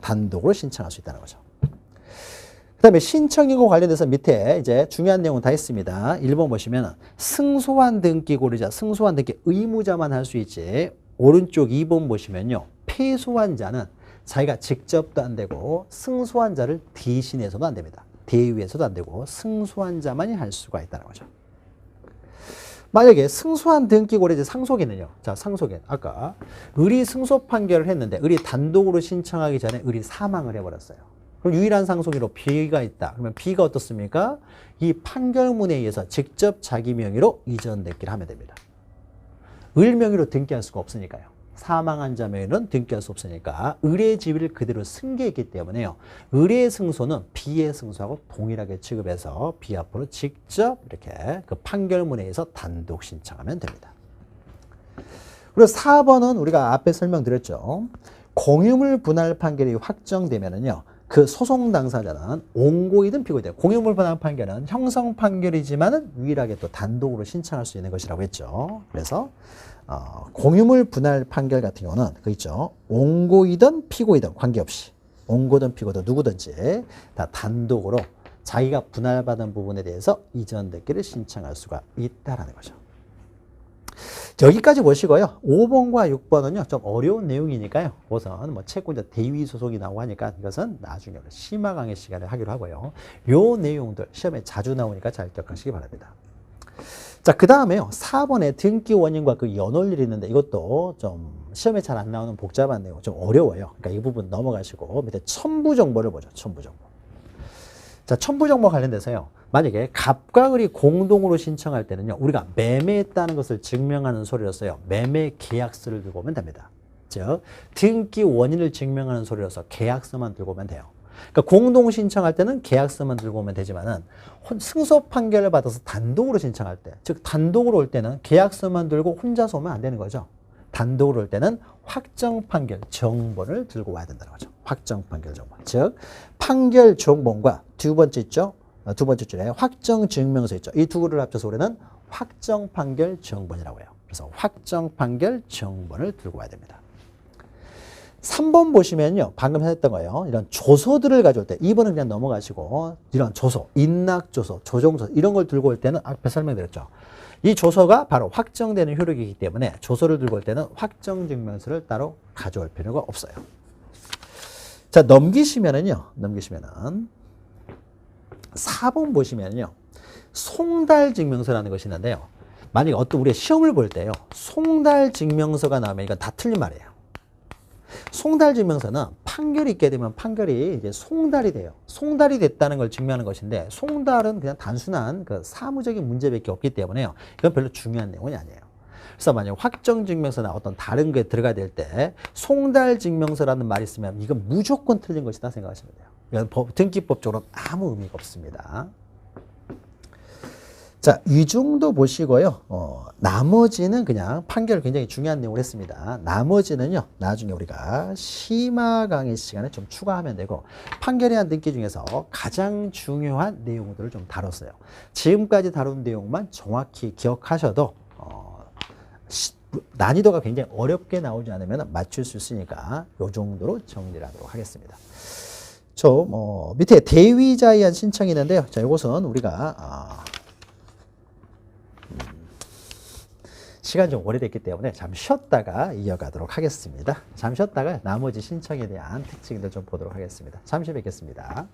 단독으로 신청할 수 있다는 거죠. 그 다음에 신청인과 관련돼서 밑에 이제 중요한 내용은 다 있습니다. 1번 보시면 승소한 등기 고르자, 승소한 등기 의무자만 할 수 있지. 오른쪽 2번 보시면요, 패소한 자는 자기가 직접도 안 되고 승소한 자를 대신해서도 안 됩니다. 대위해서도 안 되고 승소한 자만이 할 수가 있다는 거죠. 만약에 승소한 등기 고래제 상속인은요. 자, 상속인. 아까 을이 승소 판결을 했는데 을이 단독으로 신청하기 전에 을이 사망을 해버렸어요. 그럼 유일한 상속인으로 B가 있다. 그러면 B가 어떻습니까? 이 판결문에 의해서 직접 자기 명의로 이전 등기를 하면 됩니다. 을 명의로 등기할 수가 없으니까요. 사망한 자 명의로는 등기할 수 없으니까 을의 지위를 그대로 승계했기 때문에요. 을의 승소는 B의 승소하고 동일하게 취급해서 B 앞으로 직접 이렇게 그 판결문에 의해서 단독 신청하면 됩니다. 그리고 4번은 우리가 앞에 설명드렸죠. 공유물 분할 판결이 확정되면은요, 그 소송 당사자는 옹고이든 피고이든, 공유물 분할 판결은 형성 판결이지만은 유일하게 또 단독으로 신청할 수 있는 것이라고 했죠. 그래서 공유물 분할 판결 같은 경우는 그 있죠. 옹고이든 피고이든 관계없이, 옹고든 피고든 누구든지 다 단독으로 자기가 분할받은 부분에 대해서 이전 등기를 신청할 수가 있다라는 거죠. 여기까지 보시고요. 5번과 6번은요, 좀 어려운 내용이니까요. 우선 뭐 채권자 대위 소송이 나오고 하니까 이것은 나중에 심화 강의 시간에 하기로 하고요. 요 내용들 시험에 자주 나오니까 잘 기억하시기 바랍니다. 자, 그 다음에요. 4번에 등기 원인과 그 연원률이 있는데 이것도 좀 시험에 잘 안 나오는 복잡한 내용, 좀 어려워요. 그러니까 이 부분 넘어가시고 밑에 첨부 정보를 보죠. 첨부 정보. 자, 첨부 정보 관련돼서요. 만약에 갑과 을이 공동으로 신청할 때는요, 우리가 매매했다는 것을 증명하는 서류로서요, 매매 계약서를 들고 오면 됩니다. 즉, 등기 원인을 증명하는 서류로서 계약서만 들고 오면 돼요. 그러니까 공동 신청할 때는 계약서만 들고 오면 되지만은 승소 판결을 받아서 단독으로 신청할 때, 즉 단독으로 올 때는 계약서만 들고 혼자서 오면 안 되는 거죠. 단독으로 올 때는 확정 판결 정본을 들고 와야 된다는 거죠. 확정 판결 정본. 즉 판결 정본과 두 번째 있죠. 두 번째 줄에 확정 증명서 있죠. 이 두 개를 합쳐서 우리는 확정 판결 정본이라고 해요. 그래서 확정 판결 정본을 들고 와야 됩니다. 3번 보시면요. 방금 했던 거예요. 이런 조서들을 가져올 때 2번은 그냥 넘어가시고 이런 조서, 인락조서, 조정조서 이런 걸 들고 올 때는 앞에 설명드렸죠. 이 조서가 바로 확정되는 효력이기 때문에 조서를 들고 올 때는 확정증명서를 따로 가져올 필요가 없어요. 자, 넘기시면은 4번 보시면요. 송달증명서라는 것이 있는데요. 만약에 어떤 우리가 시험을 볼 때요. 송달증명서가 나오면 이건 다 틀린 말이에요. 송달증명서는 판결이 있게 되면 판결이 이제 송달이 돼요. 송달이 됐다는 걸 증명하는 것인데 송달은 그냥 단순한 그 사무적인 문제밖에 없기 때문에요. 이건 별로 중요한 내용이 아니에요. 그래서 만약 확정증명서나 어떤 다른 게 들어가야 될 때 송달증명서라는 말이 있으면 이건 무조건 틀린 것이다 생각하시면 돼요. 이건 등기법적으로는 아무 의미가 없습니다. 자, 이 정도 보시고요. 나머지는 그냥 판결 굉장히 중요한 내용을 했습니다. 나머지는요, 나중에 우리가 심화 강의 시간에 좀 추가하면 되고, 판결에 대한 등기 중에서 가장 중요한 내용들을 좀 다뤘어요. 지금까지 다룬 내용만 정확히 기억하셔도, 난이도가 굉장히 어렵게 나오지 않으면 맞출 수 있으니까, 이 정도로 정리를 하도록 하겠습니다. 밑에 대위자에 의한 신청이 있는데요. 자, 이것은 우리가, 시간이 좀 오래됐기 때문에 잠시 쉬었다가 이어가도록 하겠습니다. 잠시 쉬었다가 나머지 신청에 대한 특징들 좀 보도록 하겠습니다. 잠시 뵙겠습니다.